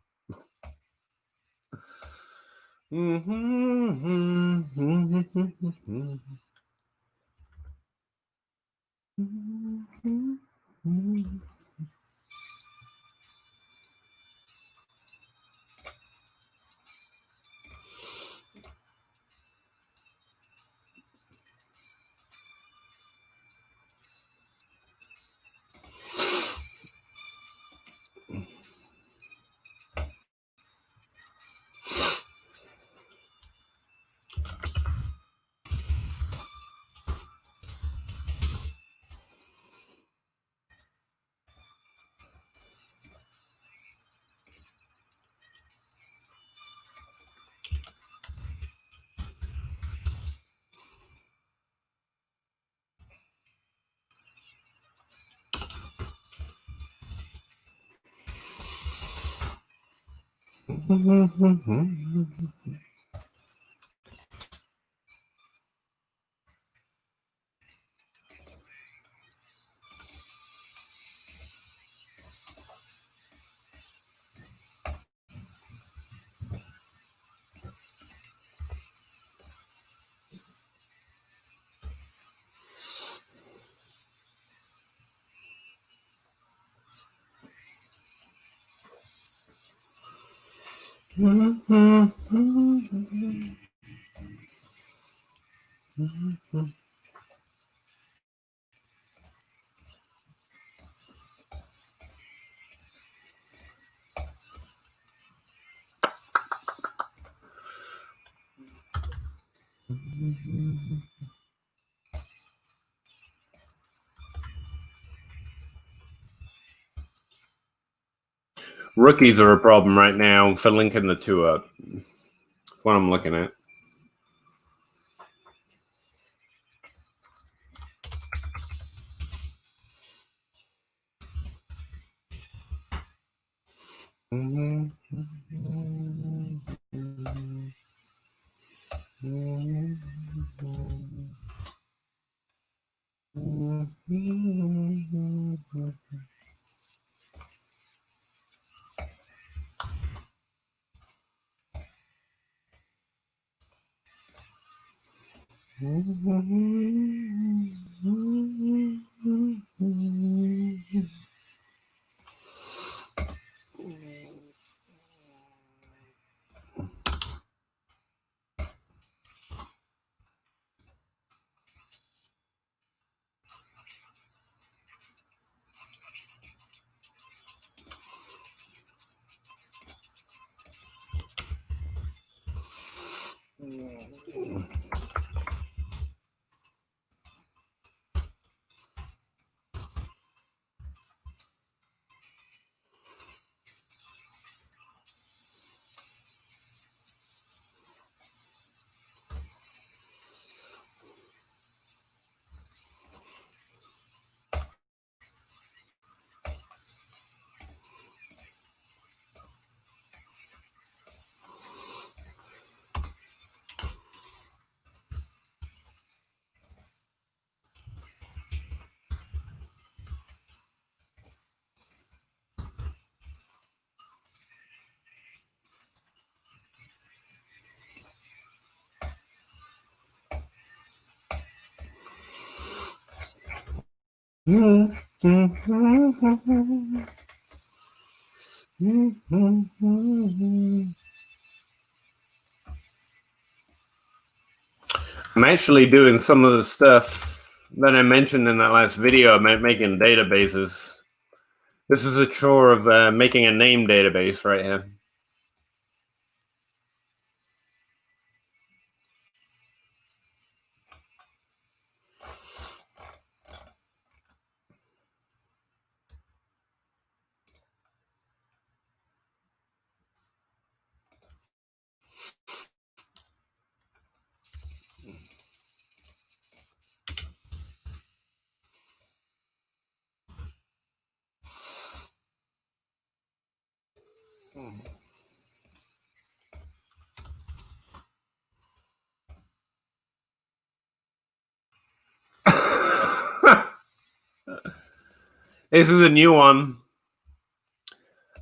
Rookies are a problem right now for linking the two up. That's what I'm looking at. I'm actually doing some of the stuff that I mentioned in that last video about making databases. This is a chore of making a name database right here. This is a new one.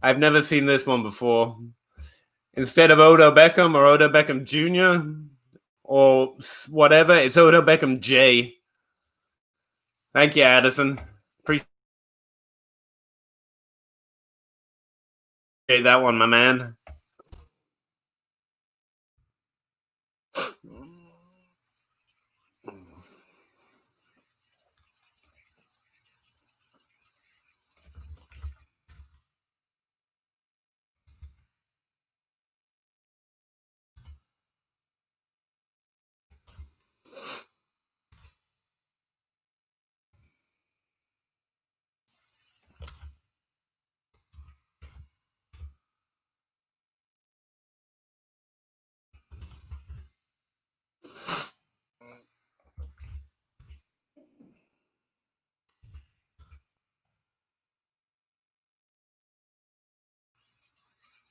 I've never seen this one before. Instead of Odo Beckham or Odo Beckham Jr. or whatever, it's Odo Beckham J. Thank you, Addison. Appreciate that one, my man.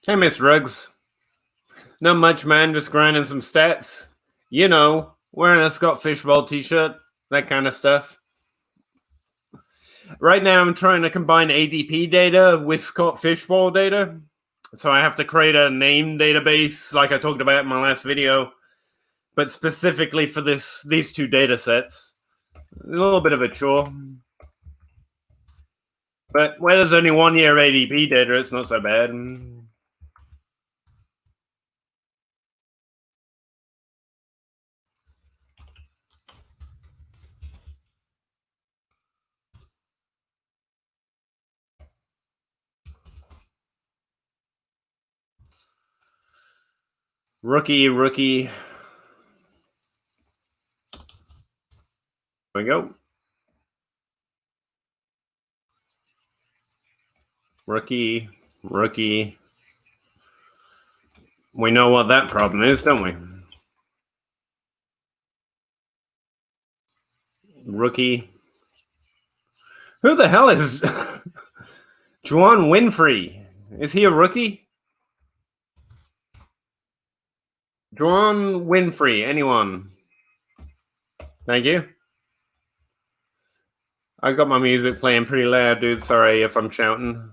Hey, Miss Ruggs. Not much, man. Just grinding some stats. You know, wearing a Scott Fishbowl t-shirt, that kind of stuff. Right now, I'm trying to combine ADP data with Scott Fishbowl data. So I have to create a name database like I talked about in my last video, but specifically for these two data sets. A little bit of a chore. But where there's only 1 year ADP data, it's not so bad. Rookie. There we go. Rookie. We know what that problem is, don't we? Rookie. Who the hell is Juwan Winfrey? Is he a rookie? Juwan Winfrey, anyone? Thank you. I got my music playing pretty loud, dude. Sorry if I'm shouting.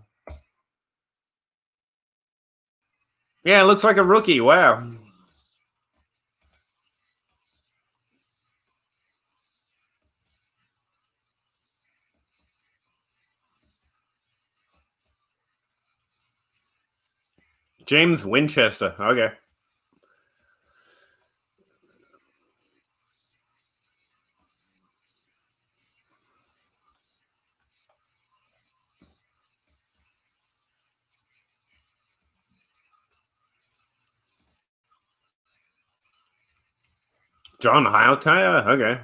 Yeah, it looks like a rookie. Wow. James Winchester. Okay. John Hightower. Okay.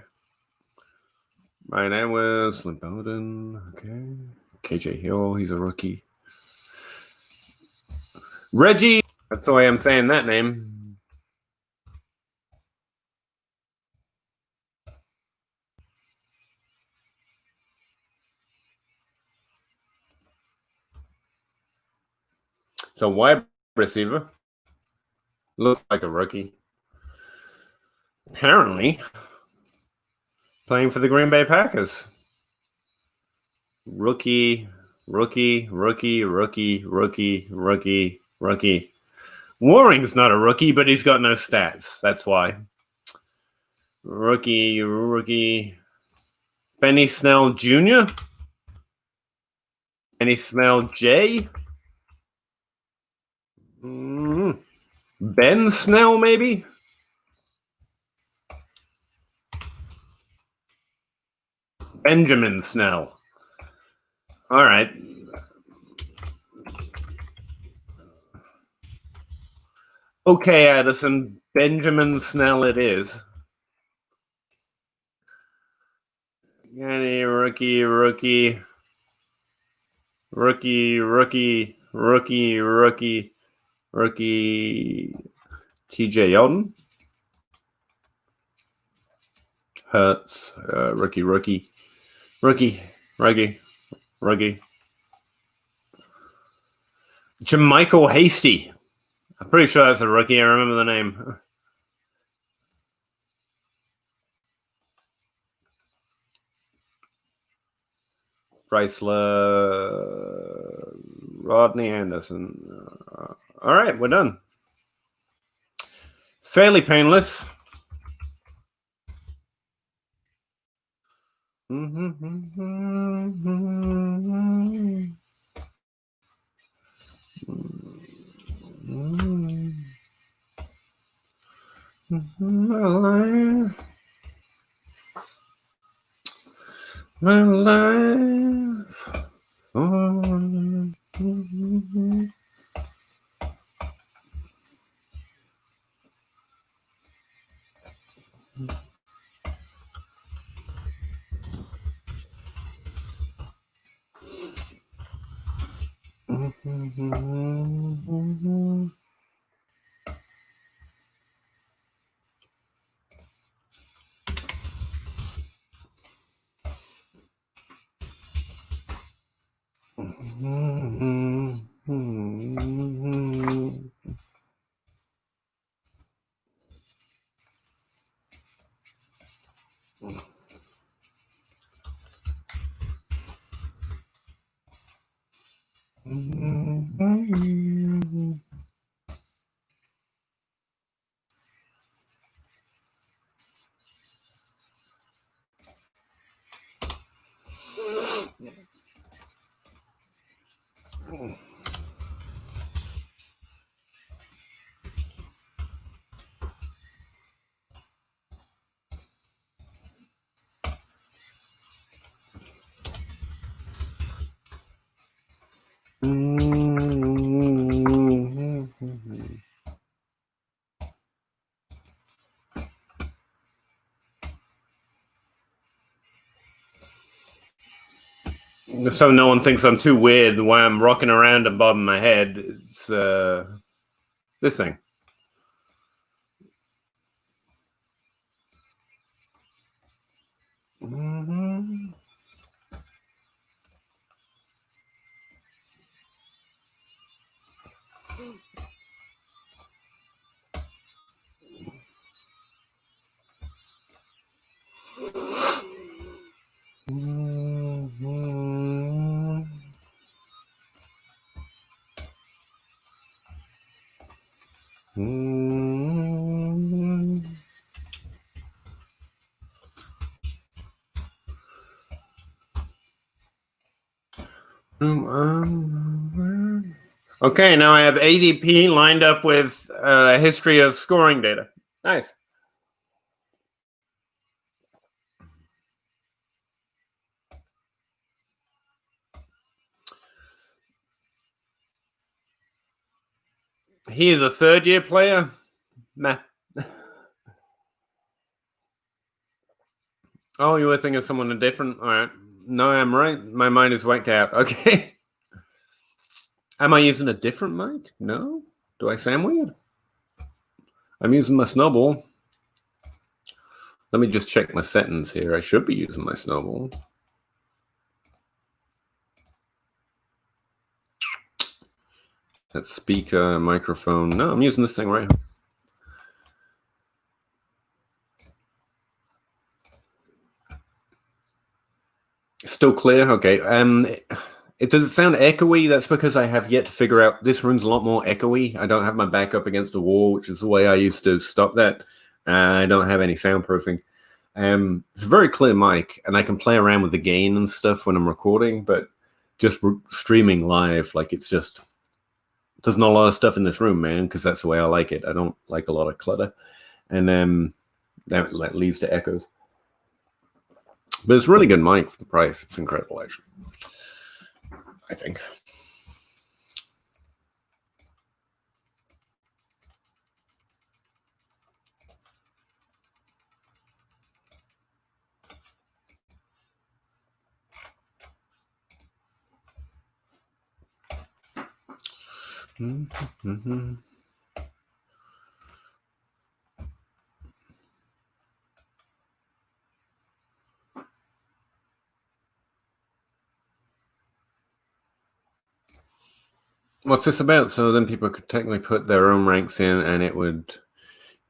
My name was Flint Bowden. Okay. KJ Hill. He's a rookie. Reggie. That's the way I'm saying that name. So wide receiver. Looks like a rookie. Apparently playing for the Green Bay Packers. Rookie. Waring's not a rookie, but he's got no stats. That's why. Rookie. Benny Snell Jr. Benny Snell J. Ben Snell, maybe? Benjamin Snell. All right. Okay, Addison. Benjamin Snell it is. Any rookie. TJ Yeldon. Hurts. Rookie. Jermichael Hasty. I'm pretty sure that's a rookie. I remember the name. Chrysler. Rodney Anderson. All right, we're done. Fairly painless. My life. So no one thinks I'm too weird the way I'm rocking around and bobbing my head. It's this thing. Mm-hmm. Okay, now I have ADP lined up with a history of scoring data. Nice. He is a third-year player? Meh. Oh, you were thinking of someone different? All right. No, I'm right. My mind is whacked out. Okay. Am I using a different mic? No? Do I sound weird? I'm using my Snowball. Let me just check my settings here. I should be using my Snowball. That speaker, microphone. No, I'm using this thing right here. Still clear? Okay. Does it sound echoey? That's because I have yet to figure out this room's a lot more echoey. I don't have my back up against a wall, which is the way I used to stop that. I don't have any soundproofing. It's a very clear mic, and I can play around with the gain and stuff when I'm recording, but just streaming live, like it's just, there's not a lot of stuff in this room, man, because that's the way I like it. I don't like a lot of clutter. And that leads to echoes. But it's a really good mic for the price. It's incredible, actually. I think. Mm-hmm. What's this about? So then people could technically put their own ranks in and it would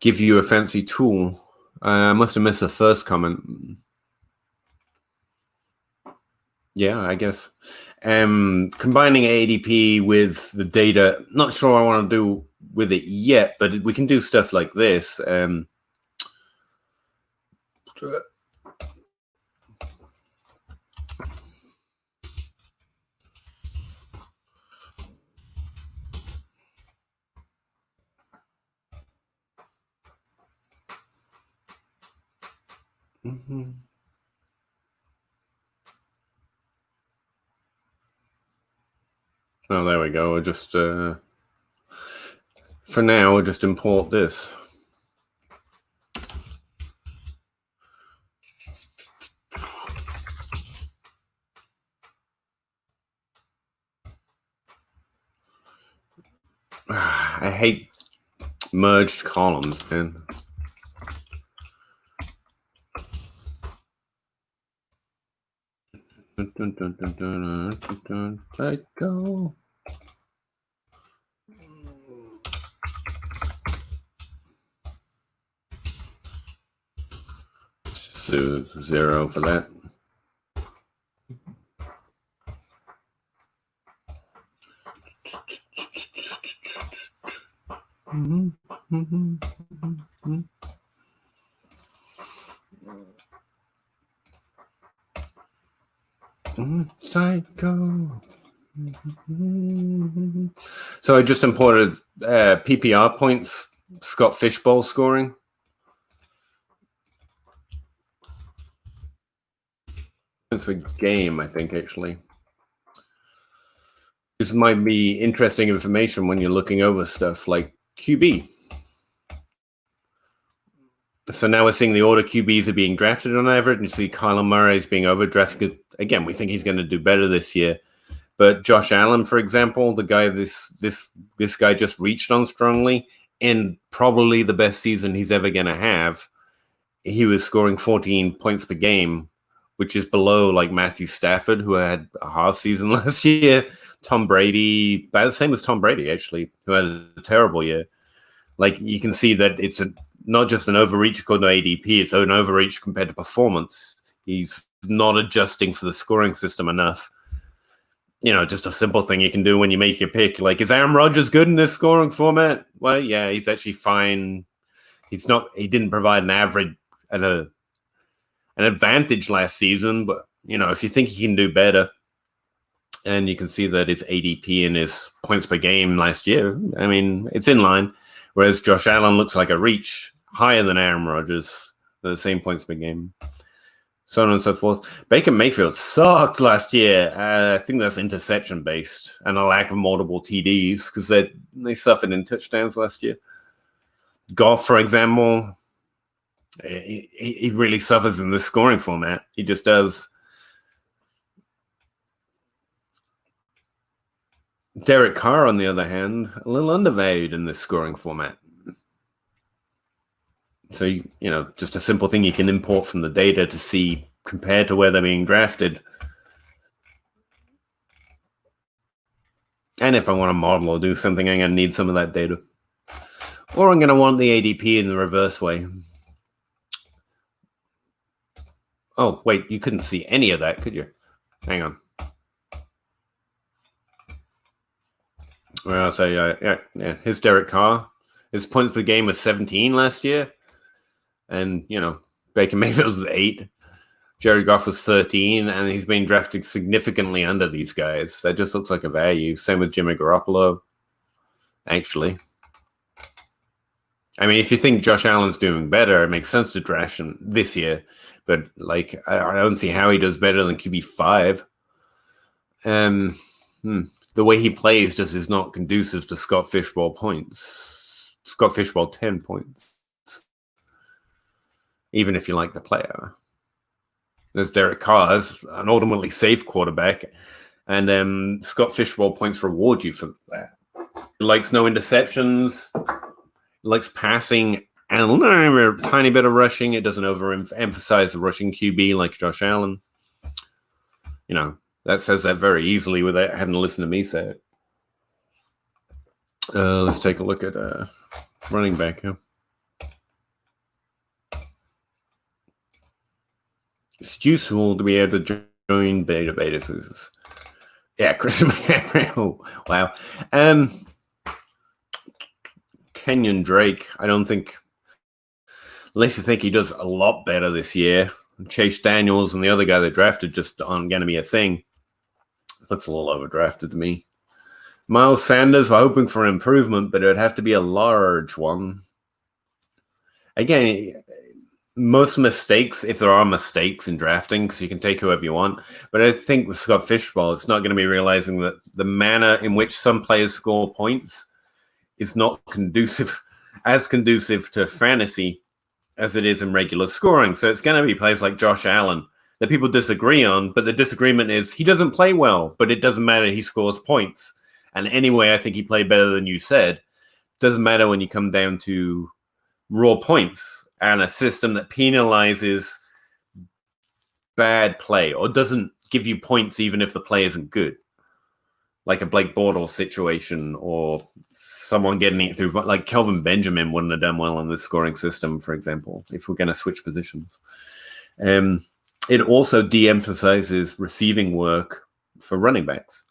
give you a fancy tool. I must have missed the first comment. Yeah, I guess. Combining ADP with the data, not sure I want to do with it yet, but we can do stuff like this. Mm-hmm. Oh, there we go. We'll just, for now, we'll just import this. I hate merged columns, man. I go. So 0 for that. Psycho. So I just imported PPR points, Scott Fishbowl scoring. It's a game, I think, actually. This might be interesting information when you're looking over stuff like QB. So now we're seeing the order QBs are being drafted on average, and you see Kyler Murray is being overdrafted. Again, we think he's going to do better this year. But Josh Allen, for example, the guy this guy just reached on strongly, and probably the best season he's ever going to have. He was scoring 14 points per game, which is below like Matthew Stafford, who had a half season last year. Tom Brady, about the same as Tom Brady, actually, who had a terrible year. Like, you can see that it's not just an overreach according to ADP, it's an overreach compared to performance. He's not adjusting for the scoring system enough. Just a simple thing you can do when you make your pick. Like, is Aaron Rodgers good in this scoring format? Well, yeah, he's actually fine. He didn't provide an average and an advantage last season, but if you think he can do better, and you can see that it's ADP and his points per game last year, I mean, it's in line. Whereas Josh Allen looks like a reach higher than Aaron Rodgers, the same points per game, so on and so forth. Baker Mayfield sucked last year. I think that's interception based and a lack of multiple TDs because they suffered in touchdowns last year. Goff, for example, he really suffers in this scoring format. He just does. Derek Carr, on the other hand, a little undervalued in this scoring format. So, just a simple thing you can import from the data to see compared to where they're being drafted. And if I want to model or do something, I'm going to need some of that data. Or I'm going to want the ADP in the reverse way. Oh, wait, you couldn't see any of that, could you? Hang on. Well, I'll say, yeah. Here's Derek Carr. His points per game was 17 last year. And, Baker Mayfield was 8. Jared Goff was 13. And he's been drafted significantly under these guys. That just looks like a value. Same with Jimmy Garoppolo, actually. I mean, if you think Josh Allen's doing better, it makes sense to draft him this year. But, I don't see how he does better than QB5. The way he plays just is not conducive to Scott Fishbowl points. Scott Fishbowl 10 points. Even if you like the player. There's Derek Carr, an ultimately safe quarterback. And Scott Fishbowl points reward you for that. He likes no interceptions. He likes passing and a tiny bit of rushing. It doesn't overemphasize the rushing QB like Josh Allen. That says that very easily without having to listen to me say it. Let's take a look at running back here. It's useful to be able to join beta sources. Yeah, Chris. Oh, wow. Kenyon Drake, I don't think, unless you think he does a lot better this year. Chase Daniels and the other guy they drafted just aren't going to be a thing. Looks a little overdrafted to me. Miles Sanders, we're hoping for improvement, but it would have to be a large one. Again, most mistakes, if there are mistakes in drafting, because you can take whoever you want, but I think with Scott Fishbowl, it's not going to be realizing that the manner in which some players score points is not conducive to fantasy as it is in regular scoring. So it's going to be players like Josh Allen that people disagree on, but the disagreement is he doesn't play well, but it doesn't matter. He scores points. And anyway, I think he played better than you said. It doesn't matter when you come down to raw points and a system that penalizes bad play or doesn't give you points even if the play isn't good. Like a Blake Bortles situation or someone getting it through, like Kelvin Benjamin wouldn't have done well in this scoring system, for example, if we're going to switch positions. It also de-emphasizes receiving work for running backs.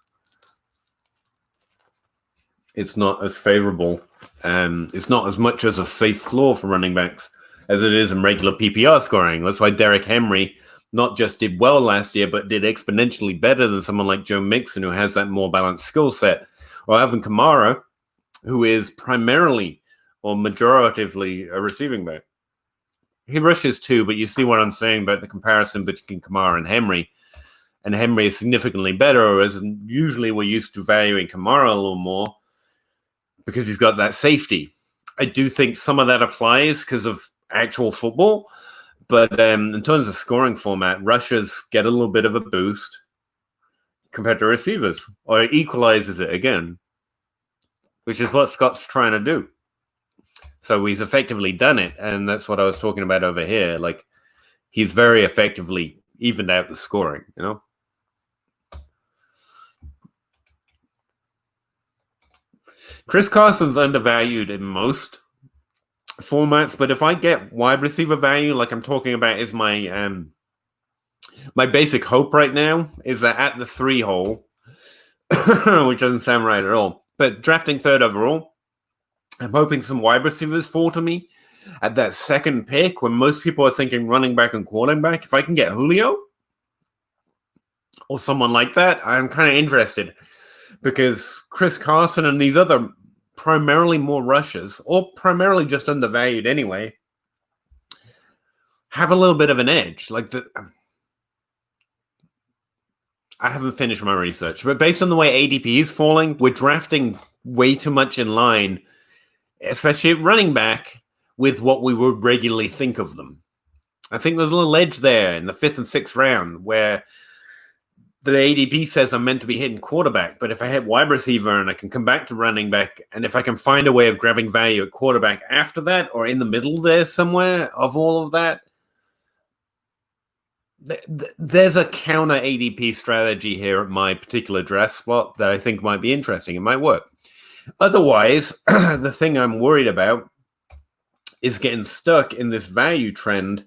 It's not as favorable. It's not as much as a safe floor for running backs as it is in regular PPR scoring. That's why Derrick Henry not just did well last year, but did exponentially better than someone like Joe Mixon, who has that more balanced skill set. Or Alvin Kamara, who is primarily or majoritively a receiving back. He rushes too, but you see what I'm saying about the comparison between Kamara and Henry. And Henry is significantly better, whereas usually we're used to valuing Kamara a little more because he's got that safety. I do think some of that applies because of actual football. But in terms of scoring format, rushers get a little bit of a boost compared to receivers, or it equalizes it again, which is what Scott's trying to do. So he's effectively done it, and that's what I was talking about over here. Like, he's very effectively evened out the scoring, you know? Chris Carson's undervalued in most formats, but if I get wide receiver value, like I'm talking about, is my my basic hope right now is that at the 3 hole, which doesn't sound right at all, but drafting 3rd overall, I'm hoping some wide receivers fall to me at that 2nd pick when most people are thinking running back and quarterback. If I can get Julio or someone like that, I'm kind of interested, because Chris Carson and these other primarily more rushers, or primarily just undervalued anyway, have a little bit of an edge. Like, I haven't finished my research, but based on the way ADP is falling, we're drafting way too much in line, especially at running back, with what we would regularly think of them. I think there's a little edge there in the 5th and 6th round where the ADP says I'm meant to be hitting quarterback, but if I hit wide receiver and I can come back to running back, and if I can find a way of grabbing value at quarterback after that, or in the middle there somewhere of all of that, there's a counter ADP strategy here at my particular draft spot that I think might be interesting. It might work. Otherwise, the thing I'm worried about is getting stuck in this value trend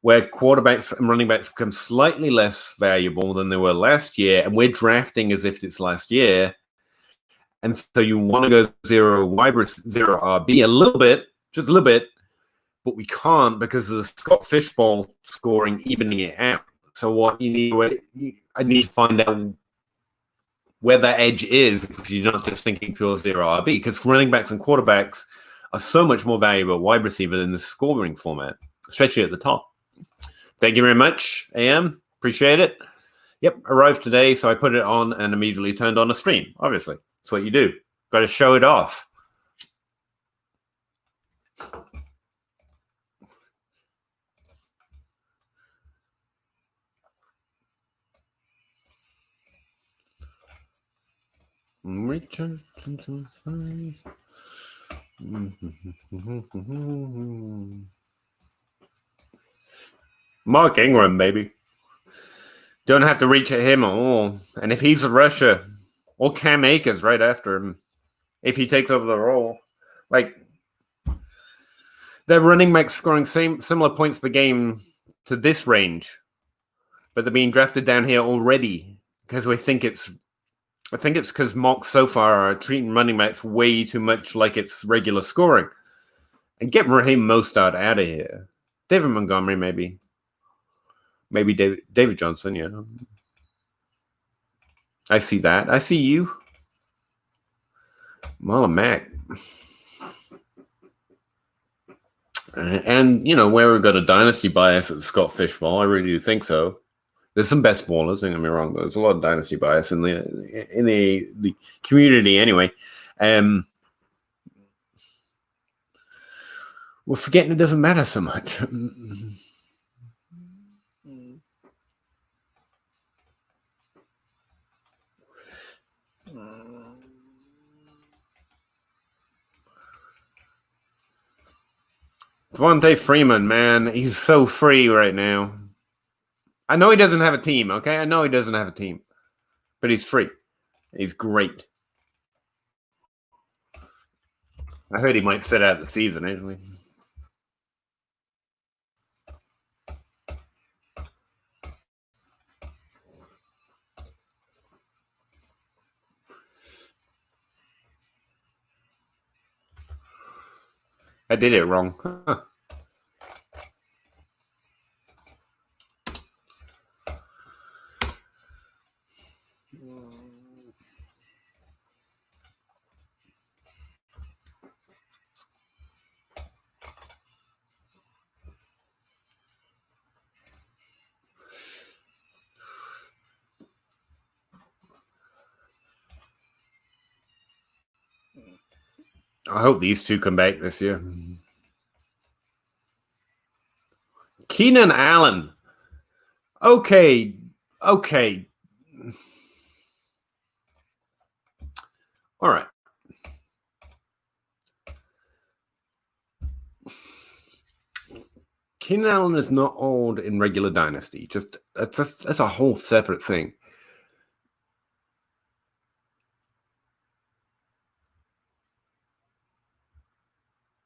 where quarterbacks and running backs become slightly less valuable than they were last year, and we're drafting as if it's last year. And so you want to go zero RB a little bit, just a little bit, but we can't because of the Scott Fishbowl scoring evening it out. So what you need, I need to find out where that edge is if you're not just thinking pure zero RB, because running backs and quarterbacks are so much more valuable wide receiver than the scoring format, especially at the top. Thank you very much, AM. Appreciate it. Yep, arrived today, so I put it on and immediately turned on a stream. Obviously, that's what you do. Got to show it off. Richard. Mark Ingram, baby. Don't have to reach at him at all. And if he's a rusher, or Cam Akers right after him, if he takes over the role, like, they're running back scoring similar points per game to this range, but they're being drafted down here already because I think it's because mocks so far are treating running backs way too much like it's regular scoring. And get Raheem Mostert out of here. David Montgomery, maybe. Maybe David Johnson, yeah. I see that. I see you. Marlon Mack. And, you know, where we've got a dynasty bias at Scott Fishbowl, I really do think so. There's some best ballers, don't get me wrong, but there's a lot of dynasty bias in the community anyway. We're forgetting it doesn't matter so much. Devontae Freeman, man, he's so free right now. I know he doesn't have a team, okay? I know he doesn't have a team, but he's free. He's great. I heard he might sit out the season, actually. I did it wrong. Huh. I hope these two come back this year. Keenan Allen. Okay. All right. Keenan Allen is not old in regular Dynasty. Just that's a whole separate thing.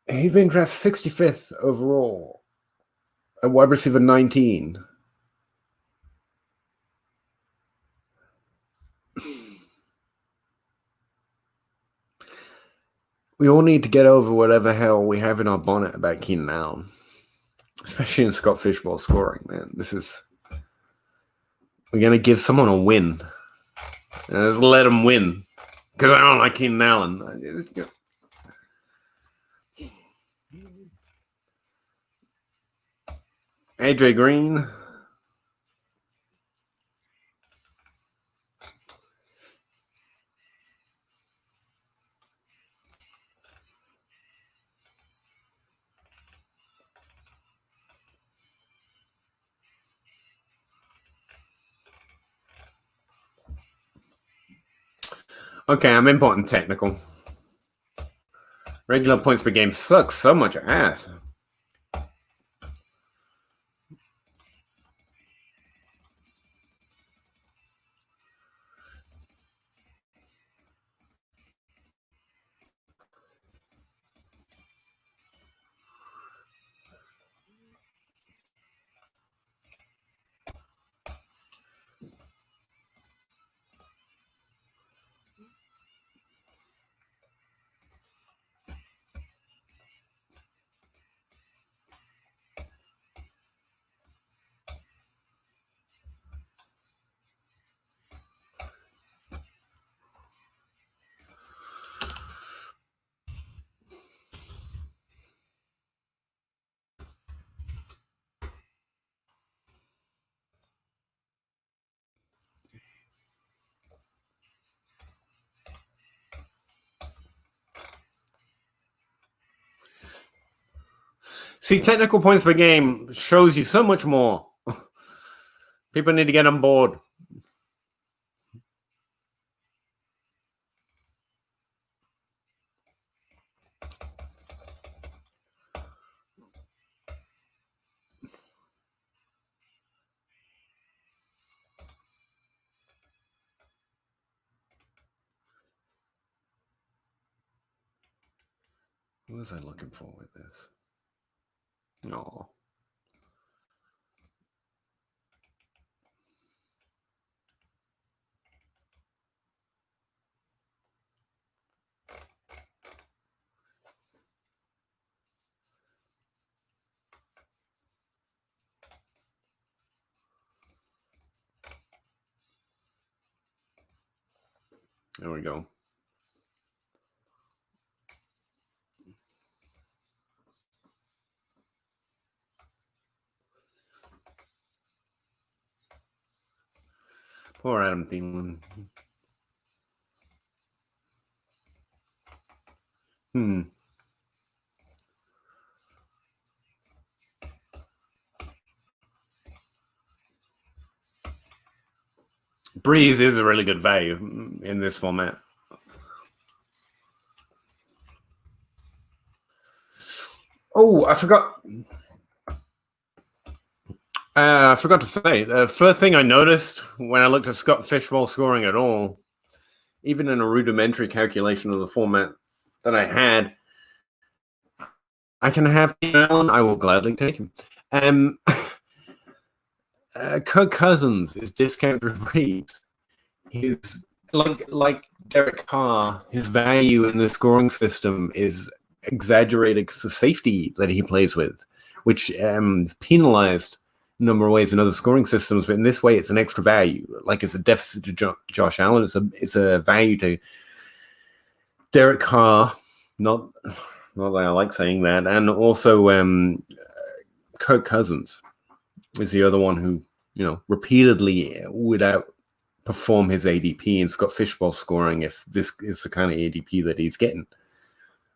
He's been drafted 65th overall at wide receiver 19. We all need to get over whatever hell we have in our bonnet about Keenan Allen, especially in Scott Fishbowl scoring, man. We're going to give someone a win. Just let them win. Because I don't like Keenan Allen. AJ Green. Okay, I'm importing technical. Regular points per game sucks so much ass. See, technical points per game shows you so much more. People need to get on board. What was I looking for with this? No. There we go. Poor Adam Thielen. Breeze is a really good value in this format. Oh, I forgot. I forgot to say, the first thing I noticed when I looked at Scott Fishbowl scoring at all, even in a rudimentary calculation of the format that I had, I can have Allen. I will gladly take him. Kirk Cousins is discounted rates. He's like Derek Carr. His value in the scoring system is exaggerated because the safety that he plays with, which is penalized a number of ways in other scoring systems, but in this way, it's an extra value. Like it's a deficit to Josh Allen. It's a value to Derek Carr. Not that I like saying that, and also Kirk Cousins is the other one who repeatedly would outperform his ADP in Scott Fishbowl scoring if this is the kind of ADP that he's getting.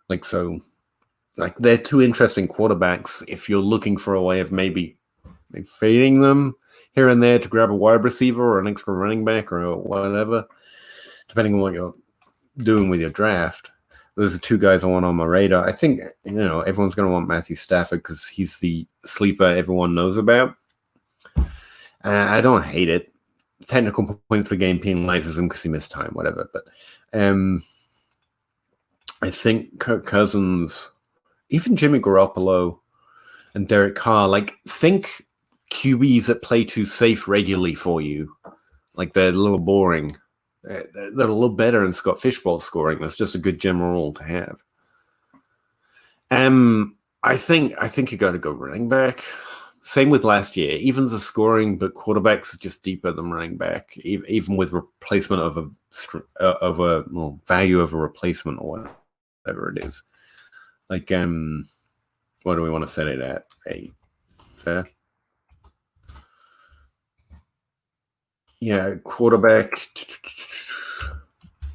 They're two interesting quarterbacks if you're looking for a way of maybe like fading them here and there to grab a wide receiver or an extra running back or whatever, depending on what you're doing with your draft. Those are two guys I want on my radar. I think, everyone's going to want Matthew Stafford because he's the sleeper everyone knows about. I don't hate it. Technical points per game penalizes him because he missed time, whatever. But I think Kirk Cousins, even Jimmy Garoppolo and Derek Carr, think QBs that play too safe regularly for you. Like they're a little boring. They're a little better in Scott Fishbowl scoring. That's just a good general rule to have. I think you got to go running back. Same with last year. Evens are scoring, but quarterbacks are just deeper than running back, even with replacement of a value of a replacement or whatever it is. Like, what do we want to set it at? A fair? Yeah, quarterback.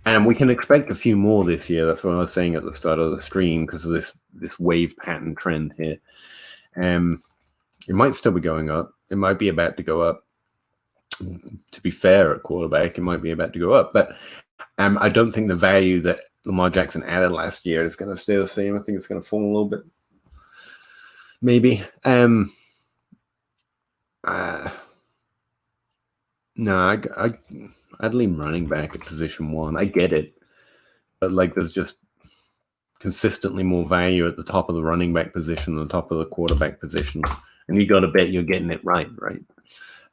And we can expect a few more this year. That's what I was saying at the start of the stream because of this wave pattern trend here. It might still be going up. It might be about to go up. To be fair, at quarterback, it might be about to go up. But I don't think the value that Lamar Jackson added last year is going to stay the same. I think it's going to fall a little bit. Maybe. No, I'd lean running back at position 1. I get it. But there's just consistently more value at the top of the running back position than the top of the quarterback position. And you got to bet you're getting it right?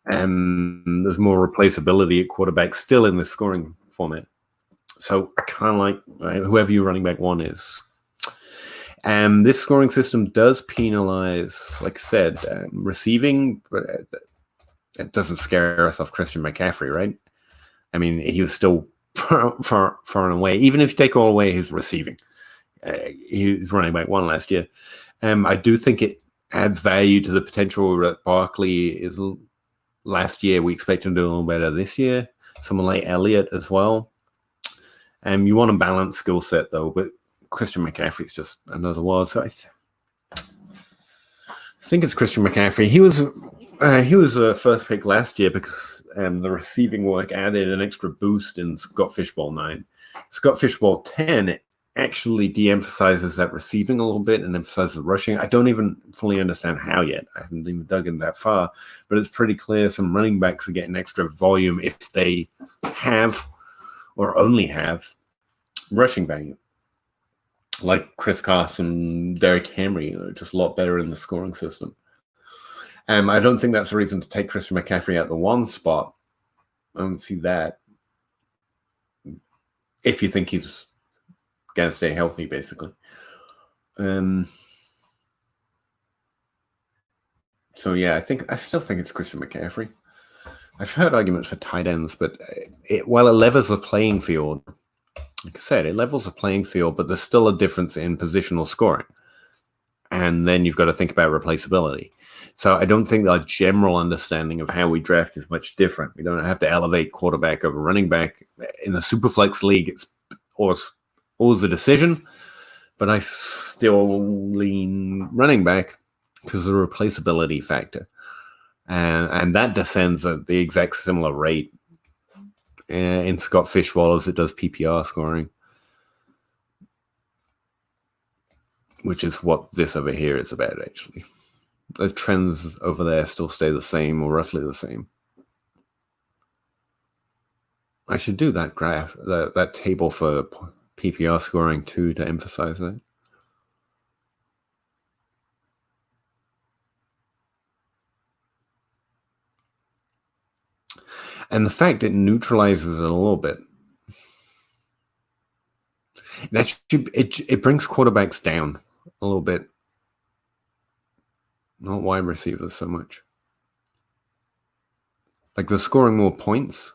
There's more replaceability at quarterback still in the scoring format. So I kind of like whoever your running back 1 is. This scoring system does penalize, like I said, receiving, but it doesn't scare us off Christian McCaffrey, right? I mean, he was still far and away. Even if you take all away his receiving, he was running back 1 last year. I do think it adds value to the potential that Barkley is. Last year, we expect him to do a little better this year. Someone like Elliott as well. You want a balanced skill set, though, but Christian McCaffrey's just another world. So I think it's Christian McCaffrey. He was a first pick last year because the receiving work added an extra boost in Scott Fishbowl 9. Scott Fishbowl 10 actually de-emphasizes that receiving a little bit and emphasizes the rushing. I don't even fully understand how yet. I haven't even dug in that far, but it's pretty clear some running backs are getting extra volume if they have or only have rushing value. Like Chris Carson, Derrick Henry are just a lot better in the scoring system. I don't think that's a reason to take Christian McCaffrey at the 1 spot. I don't see that. If you think he's going to stay healthy, basically. So, yeah, I still think it's Christian McCaffrey. I've heard arguments for tight ends, but while it levels the playing field, like I said, it levels the playing field, but there's still a difference in positional scoring. And then you've got to think about replaceability. So I don't think our general understanding of how we draft is much different. We don't have to elevate quarterback over running back. In the Superflex League, it's always a decision, but I still lean running back because of the replaceability factor. And that descends at the exact similar rate in Scott Fishbowl as it does PPR scoring, which is what this over here is about, actually. The trends over there still stay the same or roughly the same. I should do that graph, that table for PPR scoring too, to emphasize that. And the fact it neutralizes it a little bit. It brings quarterbacks down a little bit. Not wide receivers so much. Like they're scoring more points,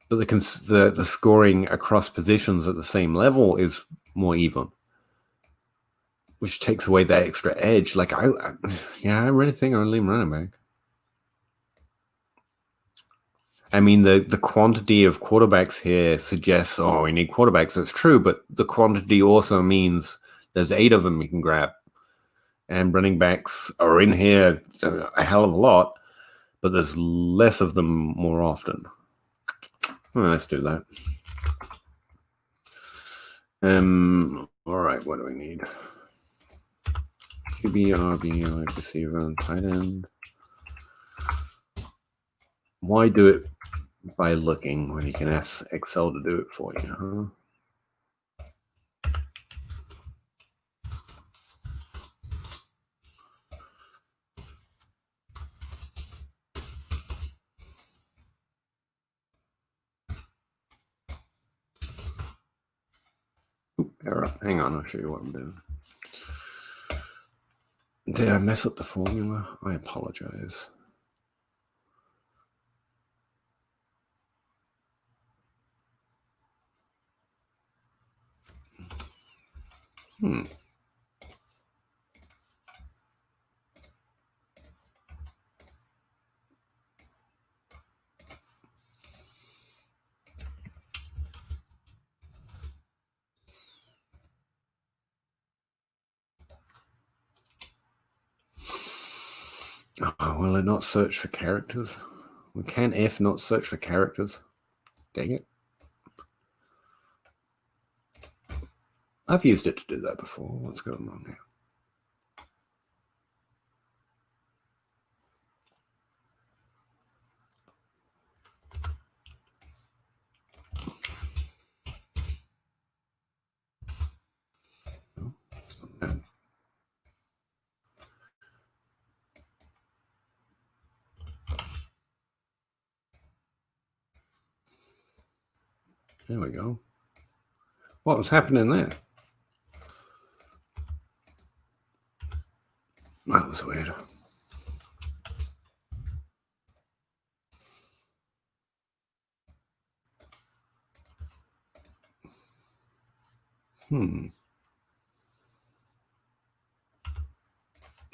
but the scoring across positions at the same level is more even, which takes away that extra edge. Like I really think I'll leave running back. I mean, the quantity of quarterbacks here suggests, we need quarterbacks. That's true, but the quantity also means there's 8 of them you can grab. and running backs are in here a hell of a lot, but there's less of them more often. Well, let's do that. All right, what do we need? QB, RB, wide receiver, and tight end. Why do it by looking when you can ask Excel to do it for you, huh? Error. Hang on, I'll show you what I'm doing. Did I mess up the formula? I apologize. Oh, will it not search for characters? We can F not search for characters. Dang it. I've used it to do that before. What's going on here? There we go. What was happening there? That was weird.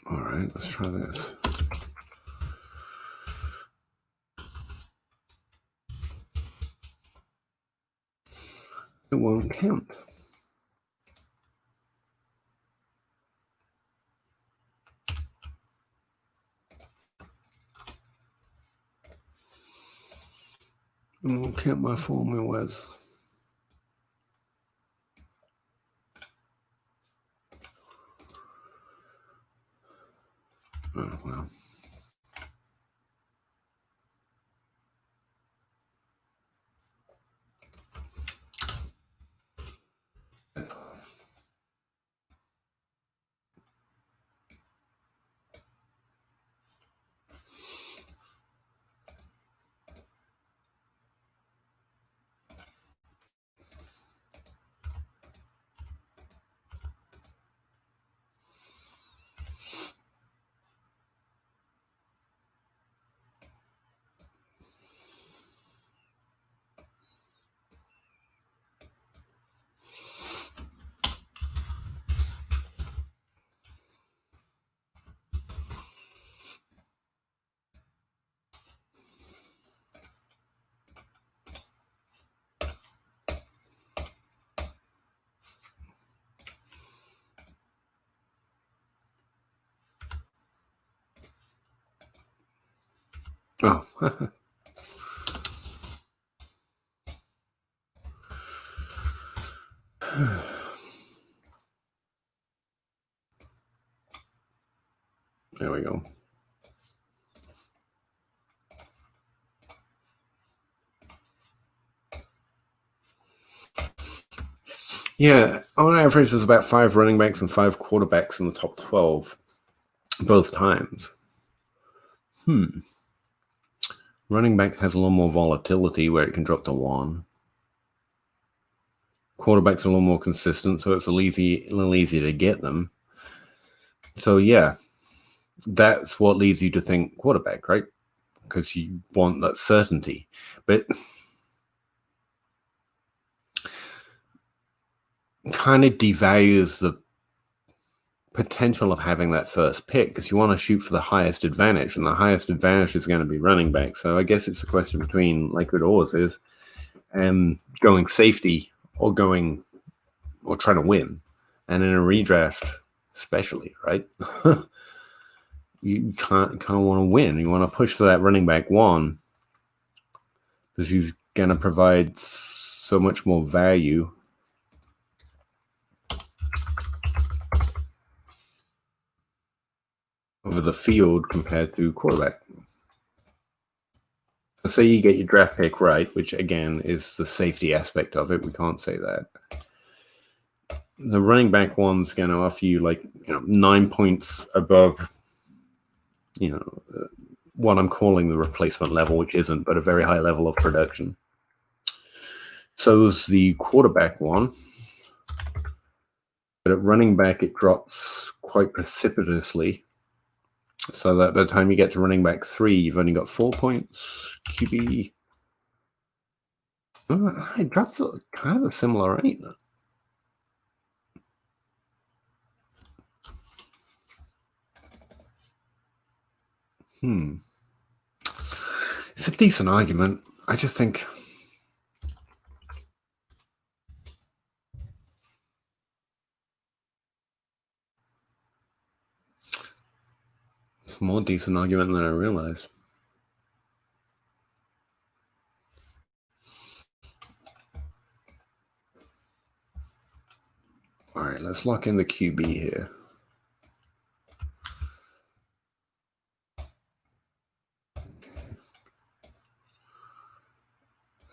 All right, let's try this. It won't count. It won't count my formulas. Oh, well. Oh. There we go. Yeah, on average, there's about 5 running backs and 5 quarterbacks in the top 12 both times. Running back has a little more volatility where it can drop to 1. Quarterbacks are a little more consistent, so it's a little easier to get them. So, yeah, that's what leads you to think quarterback, right? Because you want that certainty. But kind of devalues the potential of having that first pick, because you want to shoot for the highest advantage, and the highest advantage is going to be running back. So I guess it's a question between, like it always is, going safety or trying to win. And in a redraft especially, right? You kind of want to win. You want to push for that running back one because he's going to provide so much more value over the field compared to quarterback. So say you get your draft pick right, which again is the safety aspect of it. We can't say that. The running back one's going to offer you 9 points above, what I'm calling the replacement level, which isn't, but a very high level of production. So is the quarterback one. But at running back, it drops quite precipitously. So that by the time you get to running back 3, you've only got 4 points. QB. Oh, it drops at kind of a similar rate. It's a decent argument. I just think it's a more decent argument than I realized. All right, let's lock in the QB here.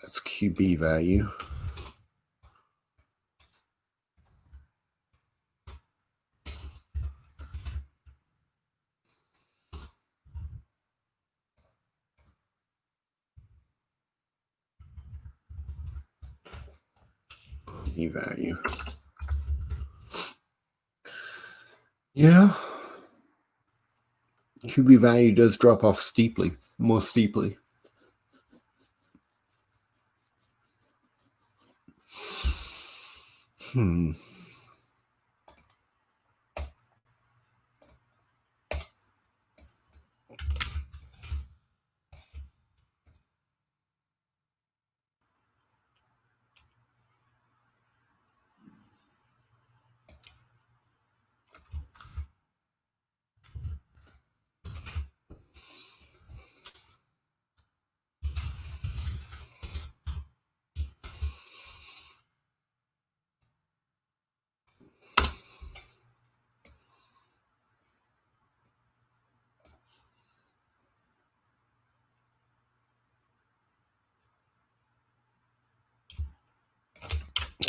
That's QB value. Value. Yeah. QB value does drop off steeply, more steeply.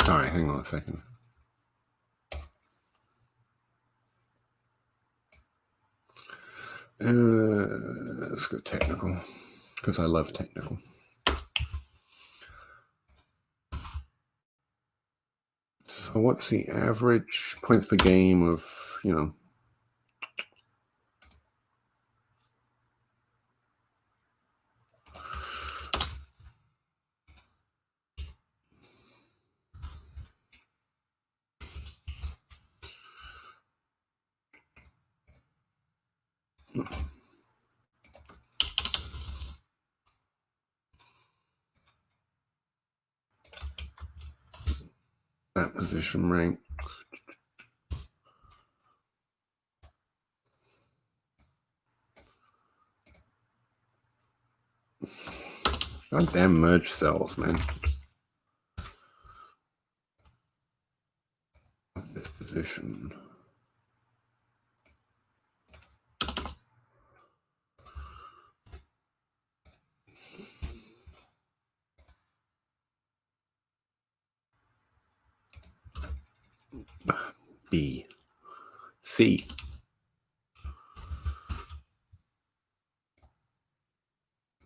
All right, hang on a second. Let's go technical, because I love technical. So what's the average points per game of, that position rank? Goddamn merge cells, man. This position. B. C.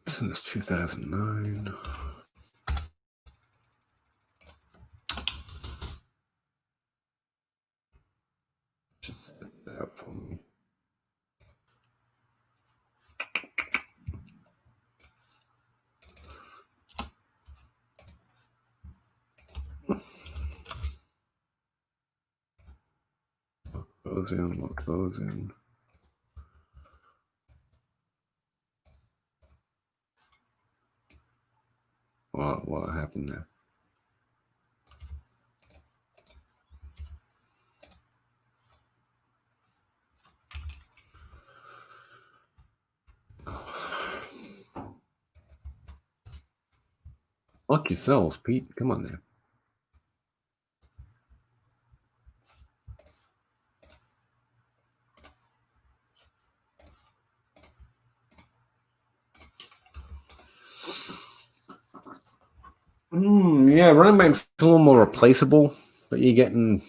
Since 2009. Just set that up for me. Lock those in. What happened there? Fuck yourselves, Pete. Come on now. Yeah, running back's a little more replaceable, but you're getting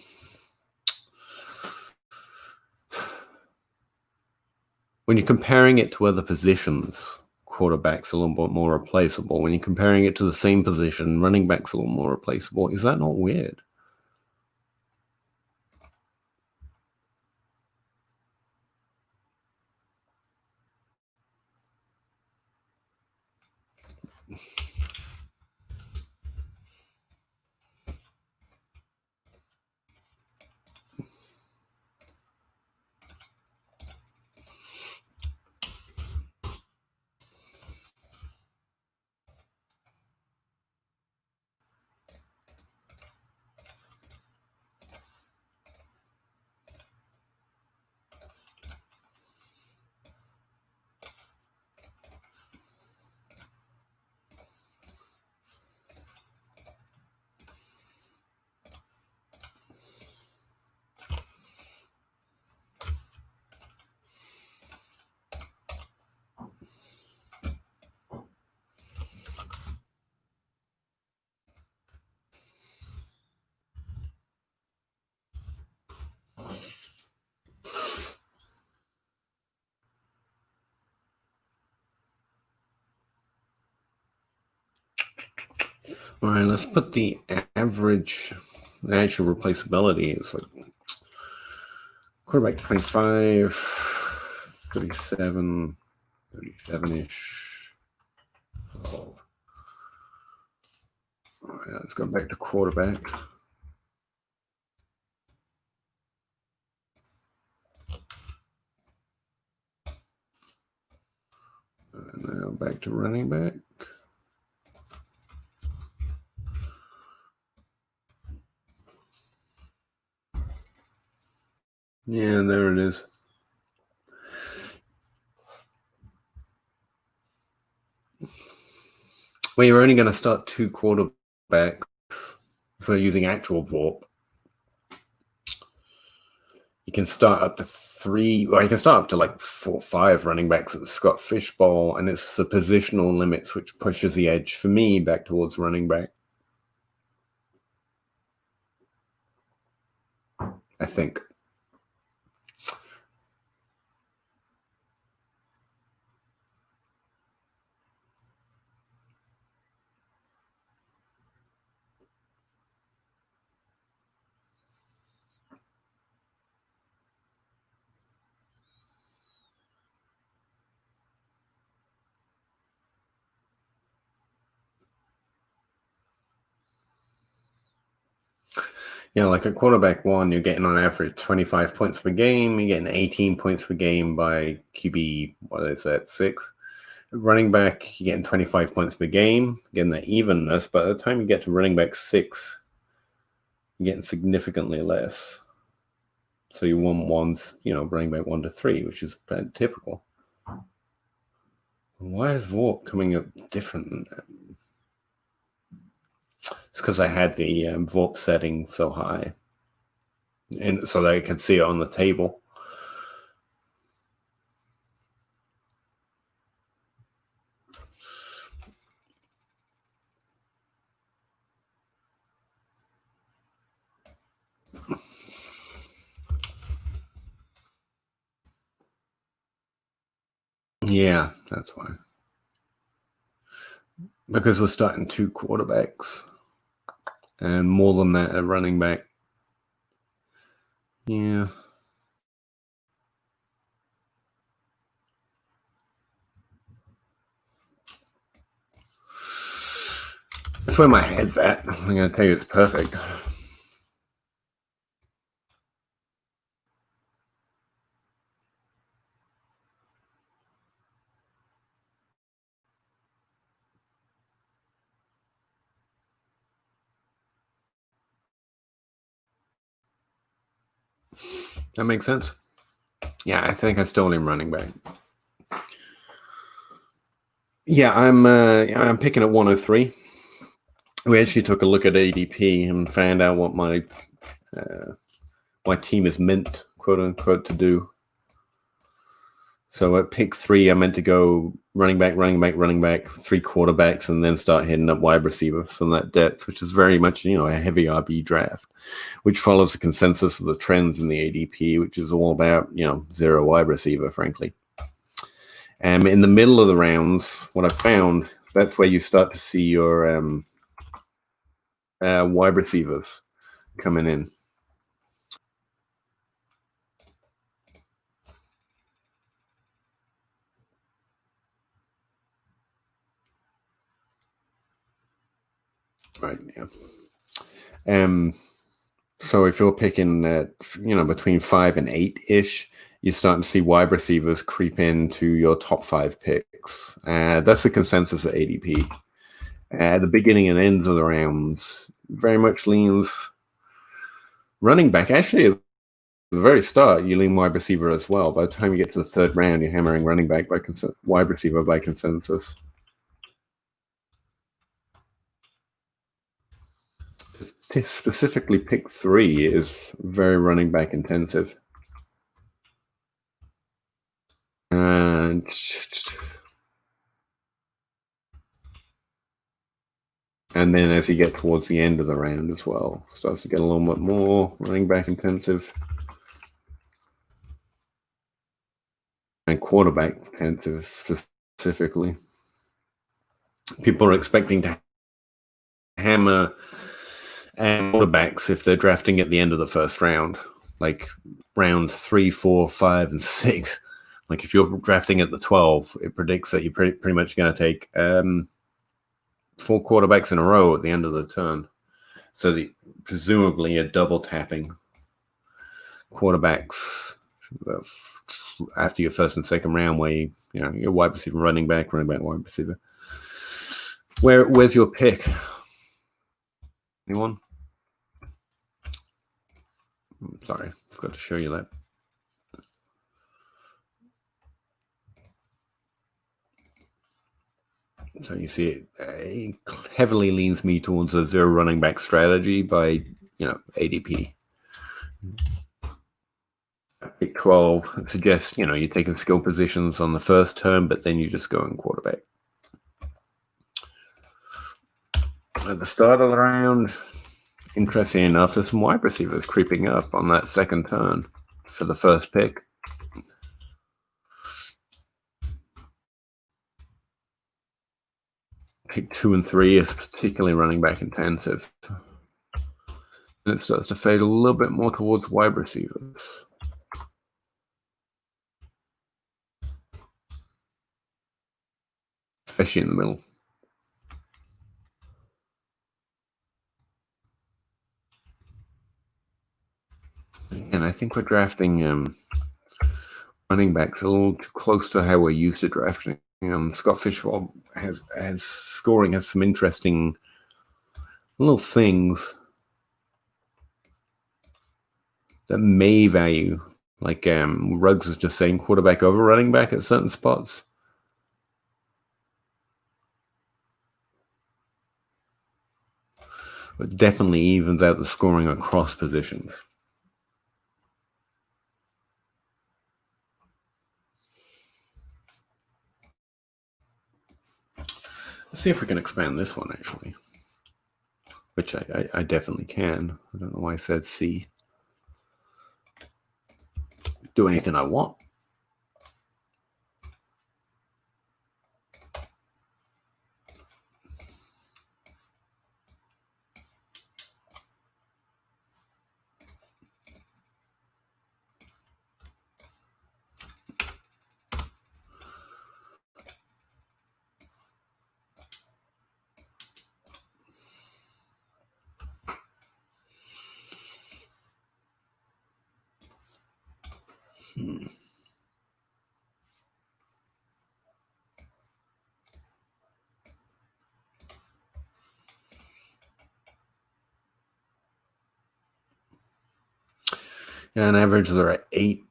when you're comparing it to other positions, quarterback's a little bit more replaceable. When you're comparing it to the same position, running back's a little more replaceable. Is that not weird? All right, let's put the average, the actual replaceability is like quarterback 25, 37, 37-ish. Oh. All right, let's go back to quarterback. And now back to running back. Yeah, there it is. Well, you're only going to start 2 quarterbacks for using actual VORP. You can start up to 3, or you can start up to like 4 or 5 running backs at the Scott Fishbowl, and it's the positional limits which pushes the edge for me back towards running back. I think. Like a quarterback 1, you're getting on average 25 points per game. You're getting 18 points per game by QB, what is that, 6? Running back, you're getting 25 points per game, getting that evenness. By the time you get to running back 6, you're getting significantly less. So you want ones, running back 1 to 3, which is typical. Why is VORP coming up different than that? It's because I had the VORP setting so high, and so that I could see it on the table. Yeah, that's why. Because we're starting 2 quarterbacks. And more than that, a running back. Yeah. That's where my head's at. I'm going to tell you it's perfect. That makes sense. Yeah, I think I still need running back. Yeah, I'm picking at 103. we actually took a look at ADP and found out what my team is meant, quote unquote, to do. So at pick 3, I meant to go running back, 3 quarterbacks, and then start hitting up wide receiver from that depth, which is very much, a heavy RB draft, which follows the consensus of the trends in the ADP, which is all about, 0 wide receiver, frankly. In the middle of the rounds, what I found, that's where you start to see your wide receivers coming in. Right, yeah. So if you're picking, between 5 and 8-ish, you're starting to see wide receivers creep into your top 5 picks. That's the consensus at ADP. At the beginning and end of the rounds, very much leans running back. Actually, at the very start, you lean wide receiver as well. By the time you get to the 3rd round, you're hammering running back by wide receiver by consensus. Specifically, pick 3 is very running back intensive. And then as you get towards the end of the round as well, starts to get a little bit more running back intensive and quarterback intensive specifically. People are expecting to hammer quarterbacks if they're drafting at the end of the 1st round, like rounds 3, 4, 5, and 6. Like if you're drafting at the 12, it predicts that you're pretty much going to take 4 quarterbacks in a row at the end of the turn. So presumably you're double tapping quarterbacks after your 1st and 2nd round, where you're wide receiver, running back, wide receiver. Where's your pick? Anyone? Sorry, I forgot to show you that. So you see it heavily leans me towards a 0 running back strategy by, ADP. Pick 12 suggests, you're taking skill positions on the 1st turn, but then you just go in quarterback. At the start of the round, interesting enough, there's some wide receivers creeping up on that 2nd turn for the 1st pick. Pick 2 and 3 is particularly running back intensive. And it starts to fade a little bit more towards wide receivers. Especially in the middle. And I think we're drafting running backs a little too close to how we're used to drafting. Scott Fishbowl has scoring has some interesting little things that may value, like Ruggs was just saying, quarterback over running back at certain spots. But definitely evens out the scoring across positions. Let's see if we can expand this one, actually. Which I definitely can. I don't know why I said C. Do anything I want. Yeah, on average, there are 8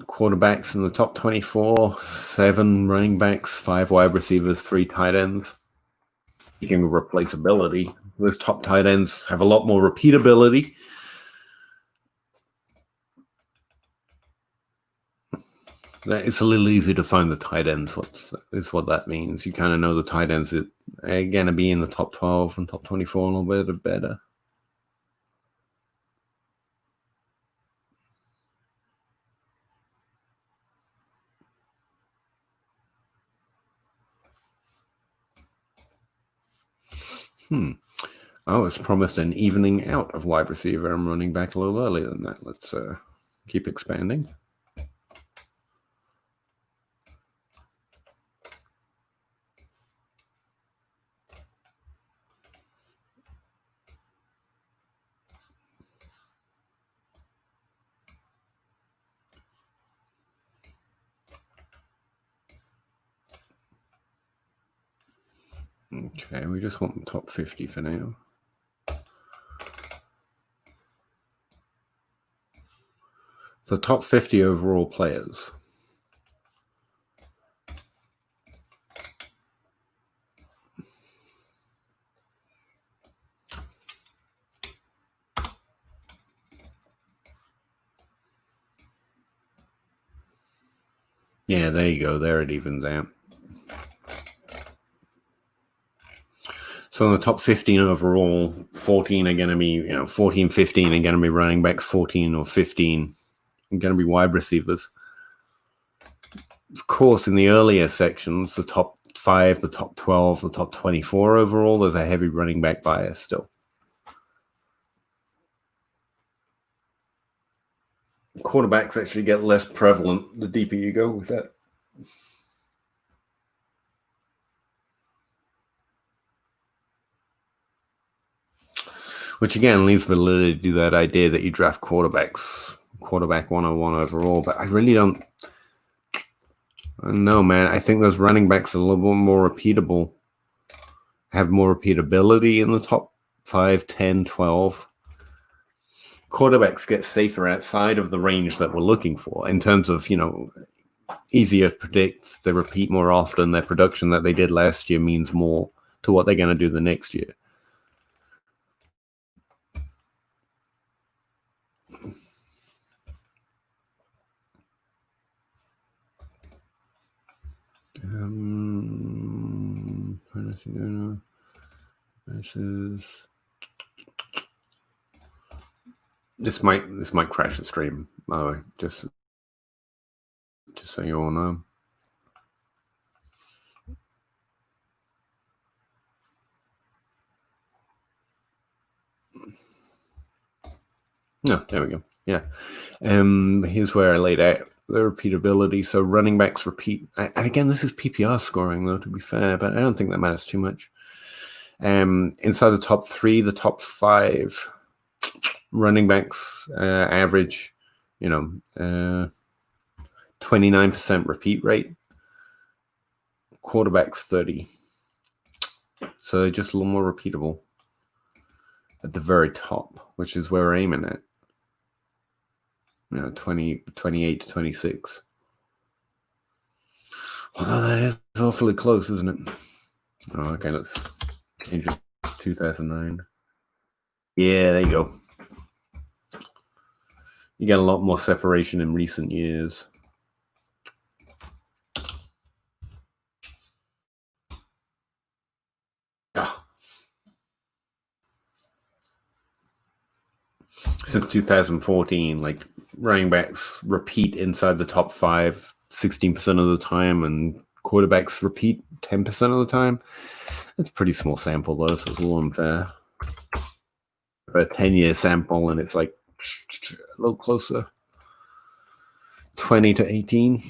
quarterbacks in the top 24, 7 running backs, 5 wide receivers, 3 tight ends. Speaking of replaceability, Those top tight ends have a lot more repeatability. It's a little easier to find the tight ends. What that means. You kind of know the tight ends that are going to be in the top 12 and top 24 a little bit better. I was promised an evening out of wide receiver. I'm running back a little earlier than that. Let's keep expanding. Okay, we just want the top 50 for now. The top 50 overall players. Yeah, there you go. There it evens out. So in the top 15 overall, 14 are going to be, 14, 15 are going to be running backs, 14 or 15 are going to be wide receivers. Of course, in the earlier sections, the top 5, the top 12, the top 24 overall, there's a heavy running back bias still. Quarterbacks actually get less prevalent the deeper you go with that. Which again leaves validity to that idea that you draft quarterback 101 overall. But I really don't know, man. I think those running backs are a little bit more repeatable, have more repeatability in the top 5, 10, 12. Quarterbacks get safer outside of the range that we're looking for in terms of, easier to predict. They repeat more often. Their production that they did last year means more to what they're going to do the next year. This might crash the stream. By the way, just so you all know. No, there we go. Yeah. Here's where I laid out the repeatability. So running backs repeat. And again, this is PPR scoring, though, to be fair, but I don't think that matters too much. Inside the top 3, the top 5 running backs average, 29% repeat rate. Quarterbacks 30. So they're just a little more repeatable at the very top, which is where we're aiming at. 28 to 26. Although that is awfully close, isn't it? Oh, okay, let's change it to 2009. Yeah, there you go. You get a lot more separation in recent years. Since 2014, like running backs repeat inside the top 5 16% of the time, and quarterbacks repeat 10% of the time. It's a pretty small sample, though, so it's a little unfair. For a 10-year sample, and it's like a little closer, 20 to 18.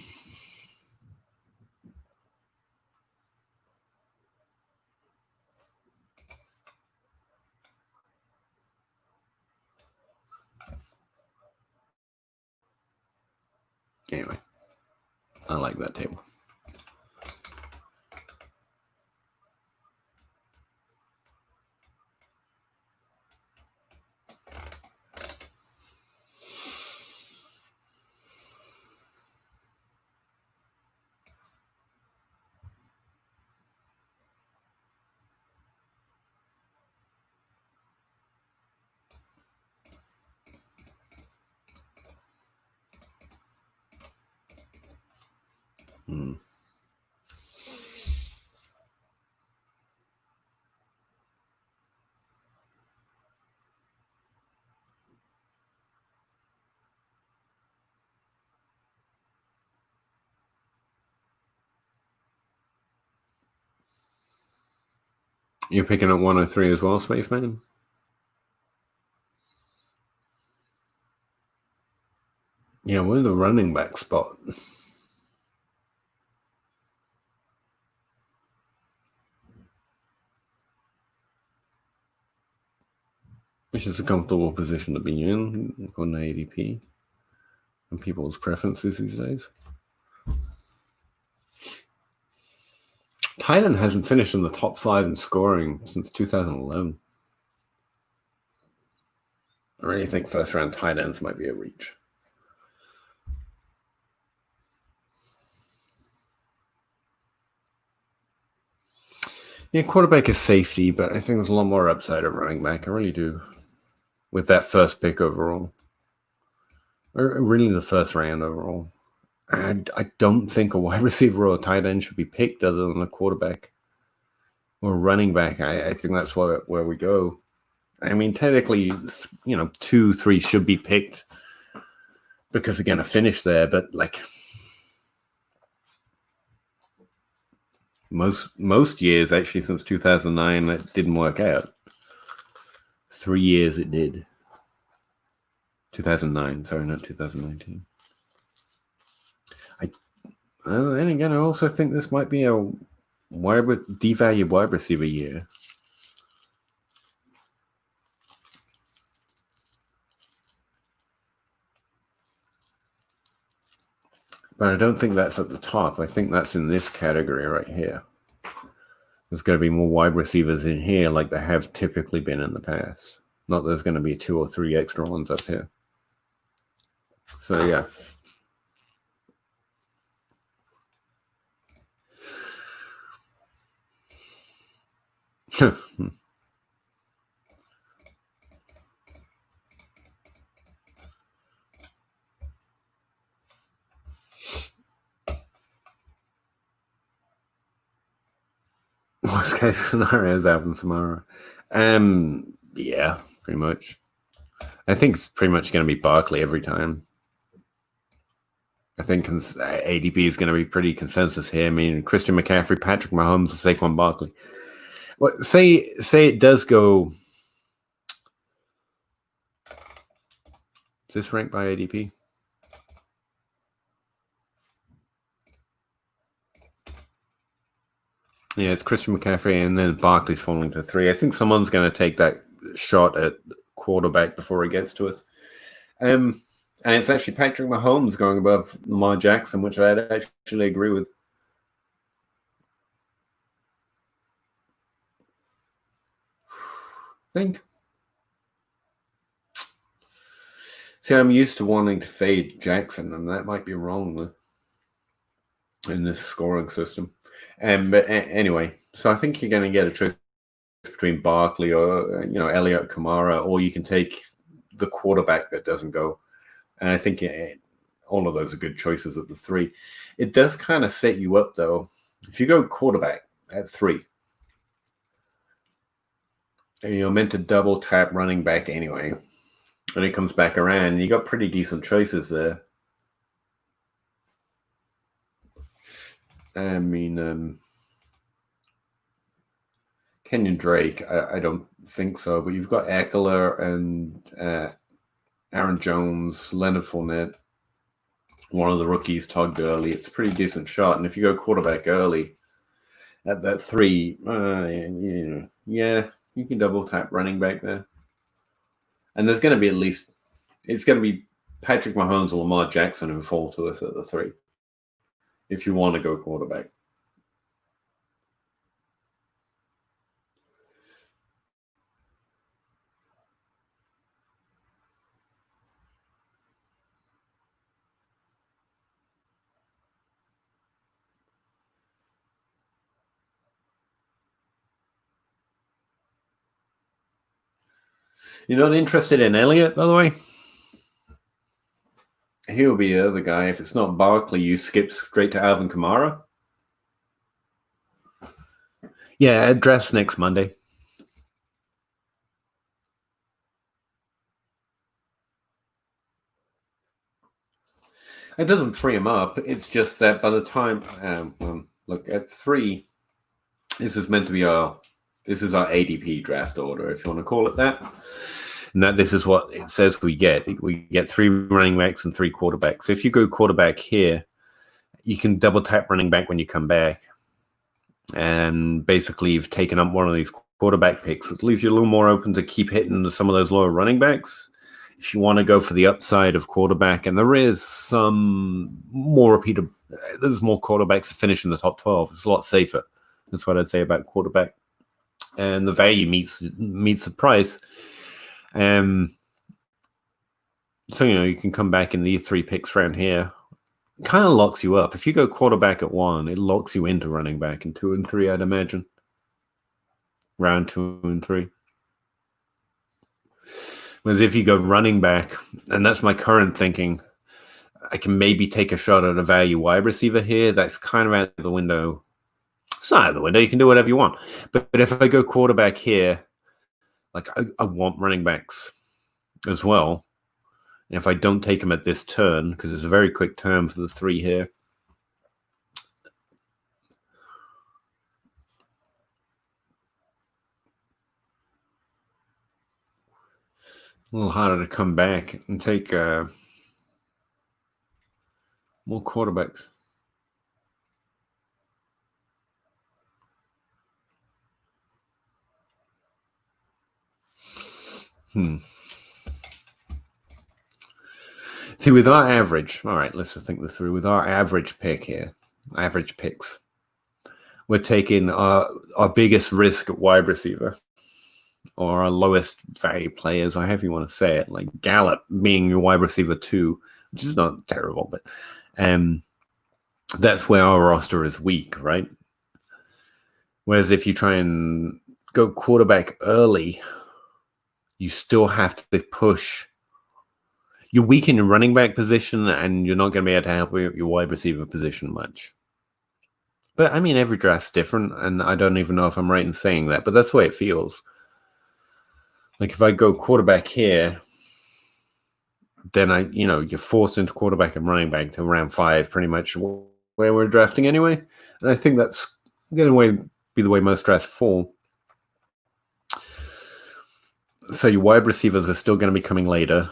Anyway, I like that table. Hmm. You're picking up 103 as well, Spaceman? Yeah, we're the running back spot. Which is a comfortable position to be in, according to ADP and people's preferences these days. Tight end hasn't finished in the top 5 in scoring since 2011. I really think first round tight ends might be a reach. Yeah, quarterback is safety, but I think there's a lot more upside at running back. I really do. With that first pick overall. Or really the first round overall. I don't think a wide receiver or a tight end should be picked other than a quarterback or running back. I think that's where we go. I mean, technically, 2, 3 should be picked because they're going to finish there. But like most years, actually, since 2009, that didn't work out. 3 years it did. 2009, sorry, not 2019. And again, I also think this might be a devalued wide receiver year. But I don't think that's at the top. I think that's in this category right here. There's going to be more wide receivers in here like there have typically been in the past. Not there's going to be 2 or 3 extra ones up here. So, yeah. Worst case scenario is Alvin Samara. Yeah, pretty much. I think it's pretty much going to be Barkley every time. I think ADP is going to be pretty consensus here. I mean, Christian McCaffrey, Patrick Mahomes, and Saquon Barkley. Well, say it does go. Is this ranked by ADP? Yeah, it's Christian McCaffrey, and then Barkley's falling to 3. I think someone's going to take that shot at quarterback before he gets to us. And it's actually Patrick Mahomes going above Lamar Jackson, which I'd actually agree with. I think. See, I'm used to wanting to fade Jackson, and that might be wrong in this scoring system. But anyway, so I think you're going to get a choice between Barkley or Elliott Kamara, or you can take the quarterback that doesn't go. And I think all of those are good choices at the 3. It does kind of set you up, though. If you go quarterback at 3, and you're meant to double tap running back anyway, and it comes back around, you got pretty decent choices there. I mean, Kenyon Drake, I don't think so, but you've got Eckler and Aaron Jones, Leonard Fournette, one of the rookies, Todd Gurley. It's a pretty decent shot. And if you go quarterback early at that 3, yeah, you can double tap running back there. And there's going to be it's going to be Patrick Mahomes or Lamar Jackson who fall to us at the 3 if you want to go quarterback. You're not interested in Elliott, by the way? He'll be the other guy. If it's not Barkley, you skip straight to Alvin Kamara. Yeah, it drafts next Monday. It doesn't free him up. It's just that by the time, look, at 3, this is meant to be our ADP draft order, if you want to call it that. And that this is what it says we get. We get 3 running backs and 3 quarterbacks. So if you go quarterback here, you can double tap running back when you come back. And basically you've taken up one of these quarterback picks, which leaves you a little more open to keep hitting some of those lower running backs. If you want to go for the upside of quarterback, and there is some more repeatable, there's more quarterbacks to finish in the top 12. It's a lot safer. That's what I'd say about quarterback. And the value meets the price. So, you can come back in these 3 picks around here. Kind of locks you up. If you go quarterback at 1, it locks you into running back in 2 and 3, I'd imagine. Round 2 and 3. Whereas if you go running back, and that's my current thinking, I can maybe take a shot at a value wide receiver here. That's kind of out of the window. It's not out of the window. You can do whatever you want. But if I go quarterback here, like I want running backs as well. And if I don't take them at this turn, because it's a very quick turn for the 3 here, a little harder to come back and take more quarterbacks. See, with our average, all right, let's just think this through. With our average pick here, average picks, we're taking our biggest risk at wide receiver, or our lowest value players, or however you want to say it, like Gallup being your wide receiver 2, which is not terrible, but that's where our roster is weak, right? Whereas if you try and go quarterback early, you still have to push. You're weak in your running back position, and you're not going to be able to help your wide receiver position much. But, I mean, every draft's different, and I don't even know if I'm right in saying that, but that's the way it feels. Like, if I go quarterback here, then you're forced into quarterback and running back to round 5, pretty much where we're drafting anyway. And I think that's going to be the way most drafts fall. So your wide receivers are still going to be coming later.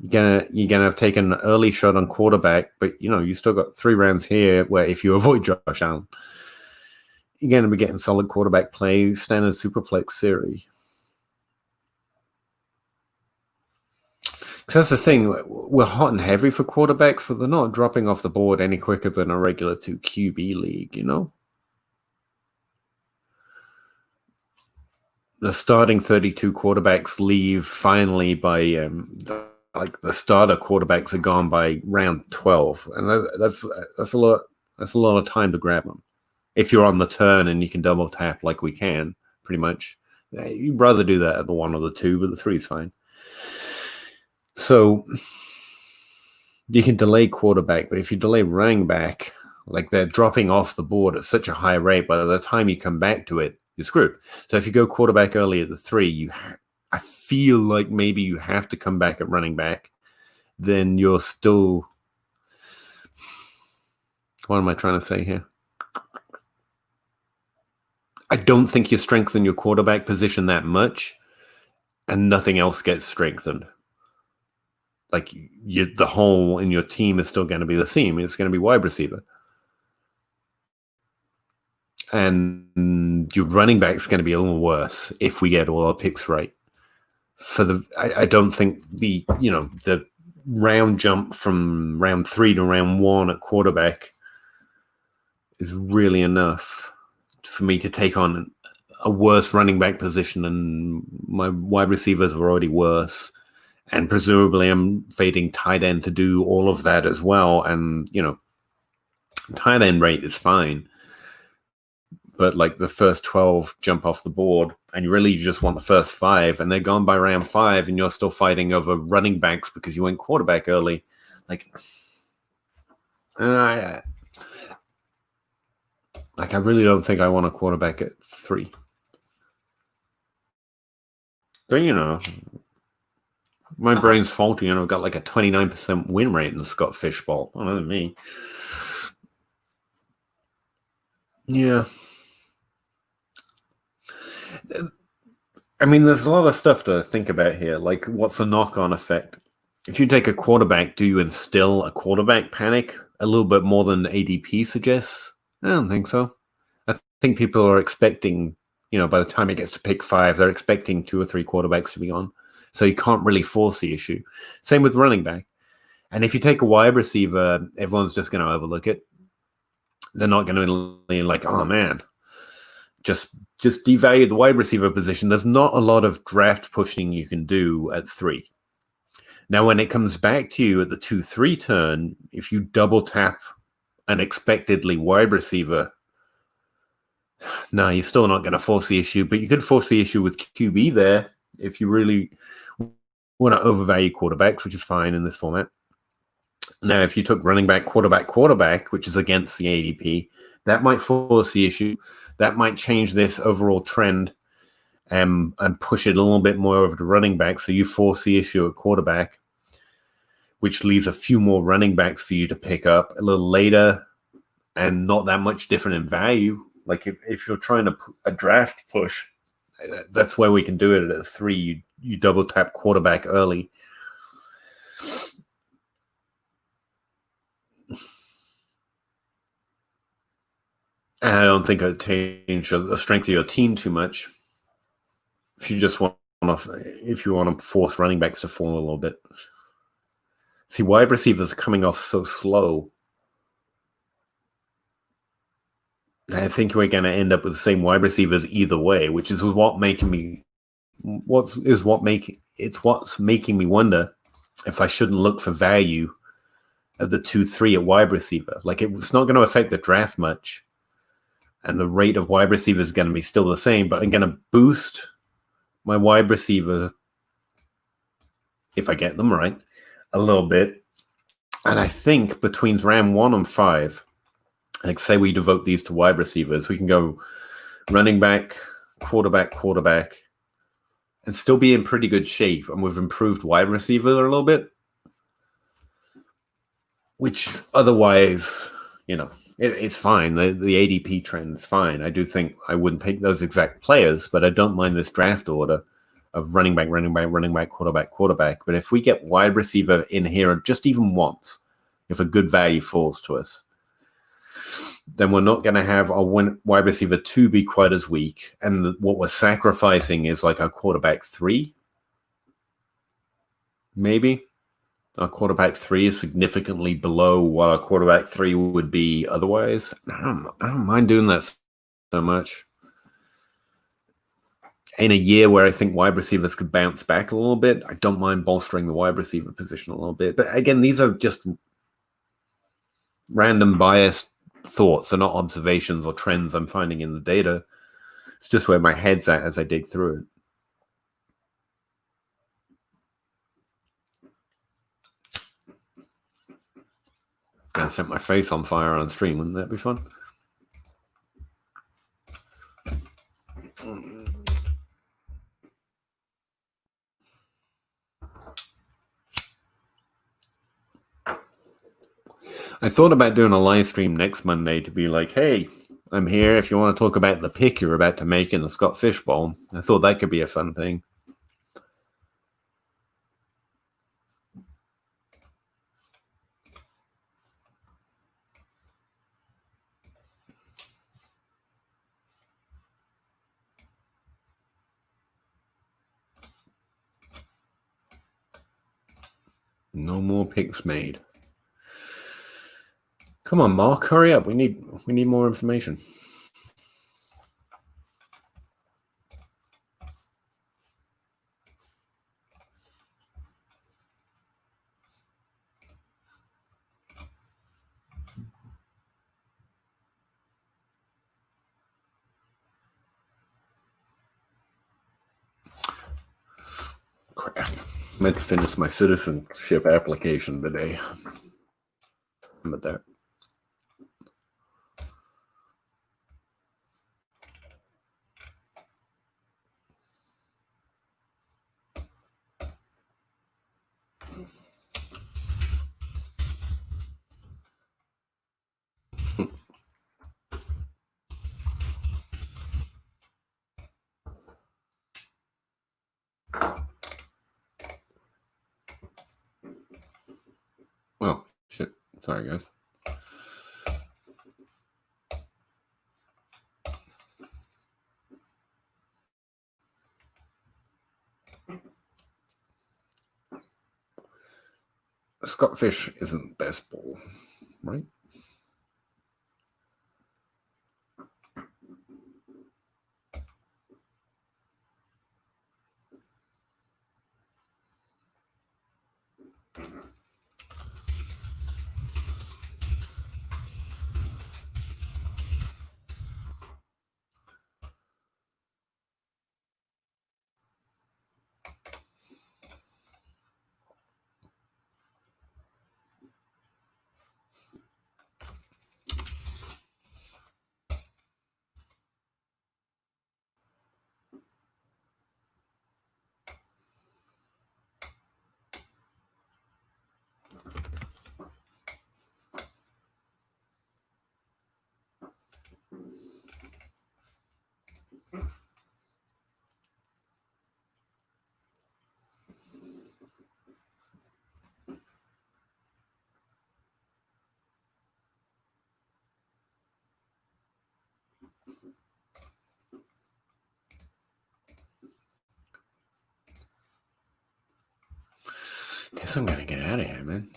You're gonna have taken an early shot on quarterback, but you still got 3 rounds here where if you avoid Josh Allen, you're going to be getting solid quarterback play, standard superflex series. So that's the thing. We're hot and heavy for quarterbacks, but they're not dropping off the board any quicker than a regular 2 QB league, The starting 32 quarterbacks leave finally by the starter quarterbacks are gone by round 12, and that's a lot. That's a lot of time to grab them. If you're on the turn and you can double tap like we can, pretty much, you'd rather do that at the 1 or the 2, but the 3 is fine. So you can delay quarterback, but if you delay running back, like they're dropping off the board at such a high rate, by the time you come back to it, you're screwed. So if you go quarterback early at the 3, I feel like maybe you have to come back at running back. Then you're still. What am I trying to say here? I don't think you strengthen your quarterback position that much, and nothing else gets strengthened. Like the hole in your team is still going to be the same. It's going to be wide receiver. And your running back's going to be a little worse if we get all our picks right. I don't think the round jump from round 3 to round 1 at quarterback is really enough for me to take on a worse running back position, and my wide receivers were already worse. And presumably I'm fading tight end to do all of that as well. And, tight end rate is fine. But like the first 12 jump off the board, and you really just want the first 5, and they're gone by round 5, and you're still fighting over running backs because you went quarterback early. Like, I really don't think I want a quarterback at 3. But, you know, my brain's faulty, and I've got like a 29% win rate in the Scott Fishbowl. I don't know, me. Yeah. I mean, there's a lot of stuff to think about here. Like, what's the knock-on effect? If you take a quarterback, do you instill a quarterback panic a little bit more than ADP suggests? I don't think so. I think people are expecting, you know, by the time it gets to pick 5, they're expecting 2 or 3 quarterbacks to be on. So you can't really force the issue. Same with running back. And if you take a wide receiver, everyone's just going to overlook it. They're not going to be like, oh man, just devalue the wide receiver position. There's not a lot of draft pushing you can do at 3. Now, when it comes back to you at the 2-3 turn, if you double tap unexpectedly wide receiver, no, you're still not going to force the issue, but you could force the issue with QB there if you really want to overvalue quarterbacks, which is fine in this format. Now, if you took running back, quarterback, which is against the ADP, that might force the issue. That might change this overall trend and push it a little bit more over to running back. So you force the issue at quarterback, which leaves a few more running backs for you to pick up a little later and not that much different in value. Like if you're trying to a draft push, that's where we can do it at 3. You double tap quarterback early. And I don't think it would change the strength of your team too much. If you just want to force running backs to fall a little bit. See, wide receivers are coming off so slow. I think we're going to end up with the same wide receivers either way, which is what's making me wonder if I shouldn't look for value at the 2-3 at wide receiver. Like it's not going to affect the draft much, and the rate of wide receiver is going to be still the same, but I'm going to boost my wide receiver if I get them right a little bit. And I think between round 1 and 5, like say we devote these to wide receivers, we can go running back, quarterback, and still be in pretty good shape. And we've improved wide receiver a little bit, which otherwise, you know, it's fine. The ADP trend is fine. I do think I wouldn't pick those exact players, but I don't mind this draft order of running back, quarterback. But if we get wide receiver in here just even once, if a good value falls to us, then we're not going to have our wide receiver 2 be quite as weak. And what we're sacrificing is like our quarterback 3. Maybe our quarterback 3 is significantly below what our quarterback 3 would be otherwise. I don't mind doing that so much. In a year where I think wide receivers could bounce back a little bit, I don't mind bolstering the wide receiver position a little bit. But again, these are just random biased thoughts. They're not observations or trends I'm finding in the data. It's just where my head's at as I dig through it. Gonna set my face on fire on stream. Wouldn't that be fun? I thought about doing a live stream next Monday to be like, hey, I'm here if you want to talk about the pick you're about to make in the Scott Fishbowl. I thought that could be a fun thing. No more picks made. Come on, Mark, hurry up. We need more information. Crap. Meant to finish my citizenship application today. remembered that. Oh, shit. Sorry, guys. Scott Fish isn't best ball, right? Guess I'm gonna get out of here, man.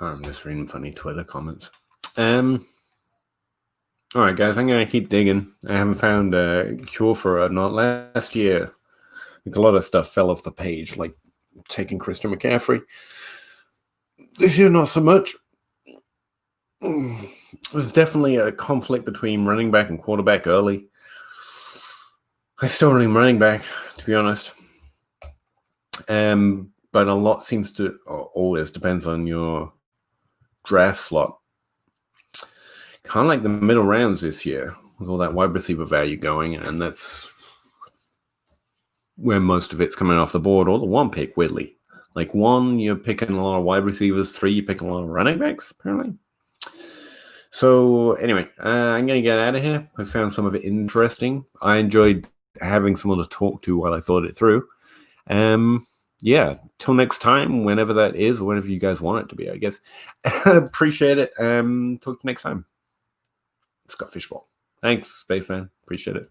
I'm just reading funny Twitter comments. All right, guys, I'm going to keep digging. I haven't found a cure for it. Not last year. Like a lot of stuff fell off the page, like taking Christian McCaffrey. This year, not so much. There's definitely a conflict between running back and quarterback early. I still running back, to be honest. But a lot seems to always depends on your draft slot. Kind of like the middle rounds this year with all that wide receiver value going, and that's where most of it's coming off the board, or the one pick, weirdly. Like 1, you're picking a lot of wide receivers. 3, you're picking a lot of running backs, apparently. So anyway, I'm going to get out of here. I found some of it interesting. I enjoyed having someone to talk to while I thought it through. Yeah, till next time, whenever that is, or whenever you guys want it to be, I guess. Appreciate it. Talk to you next time. Scott Fishbowl. Thanks, Spaceman. Appreciate it.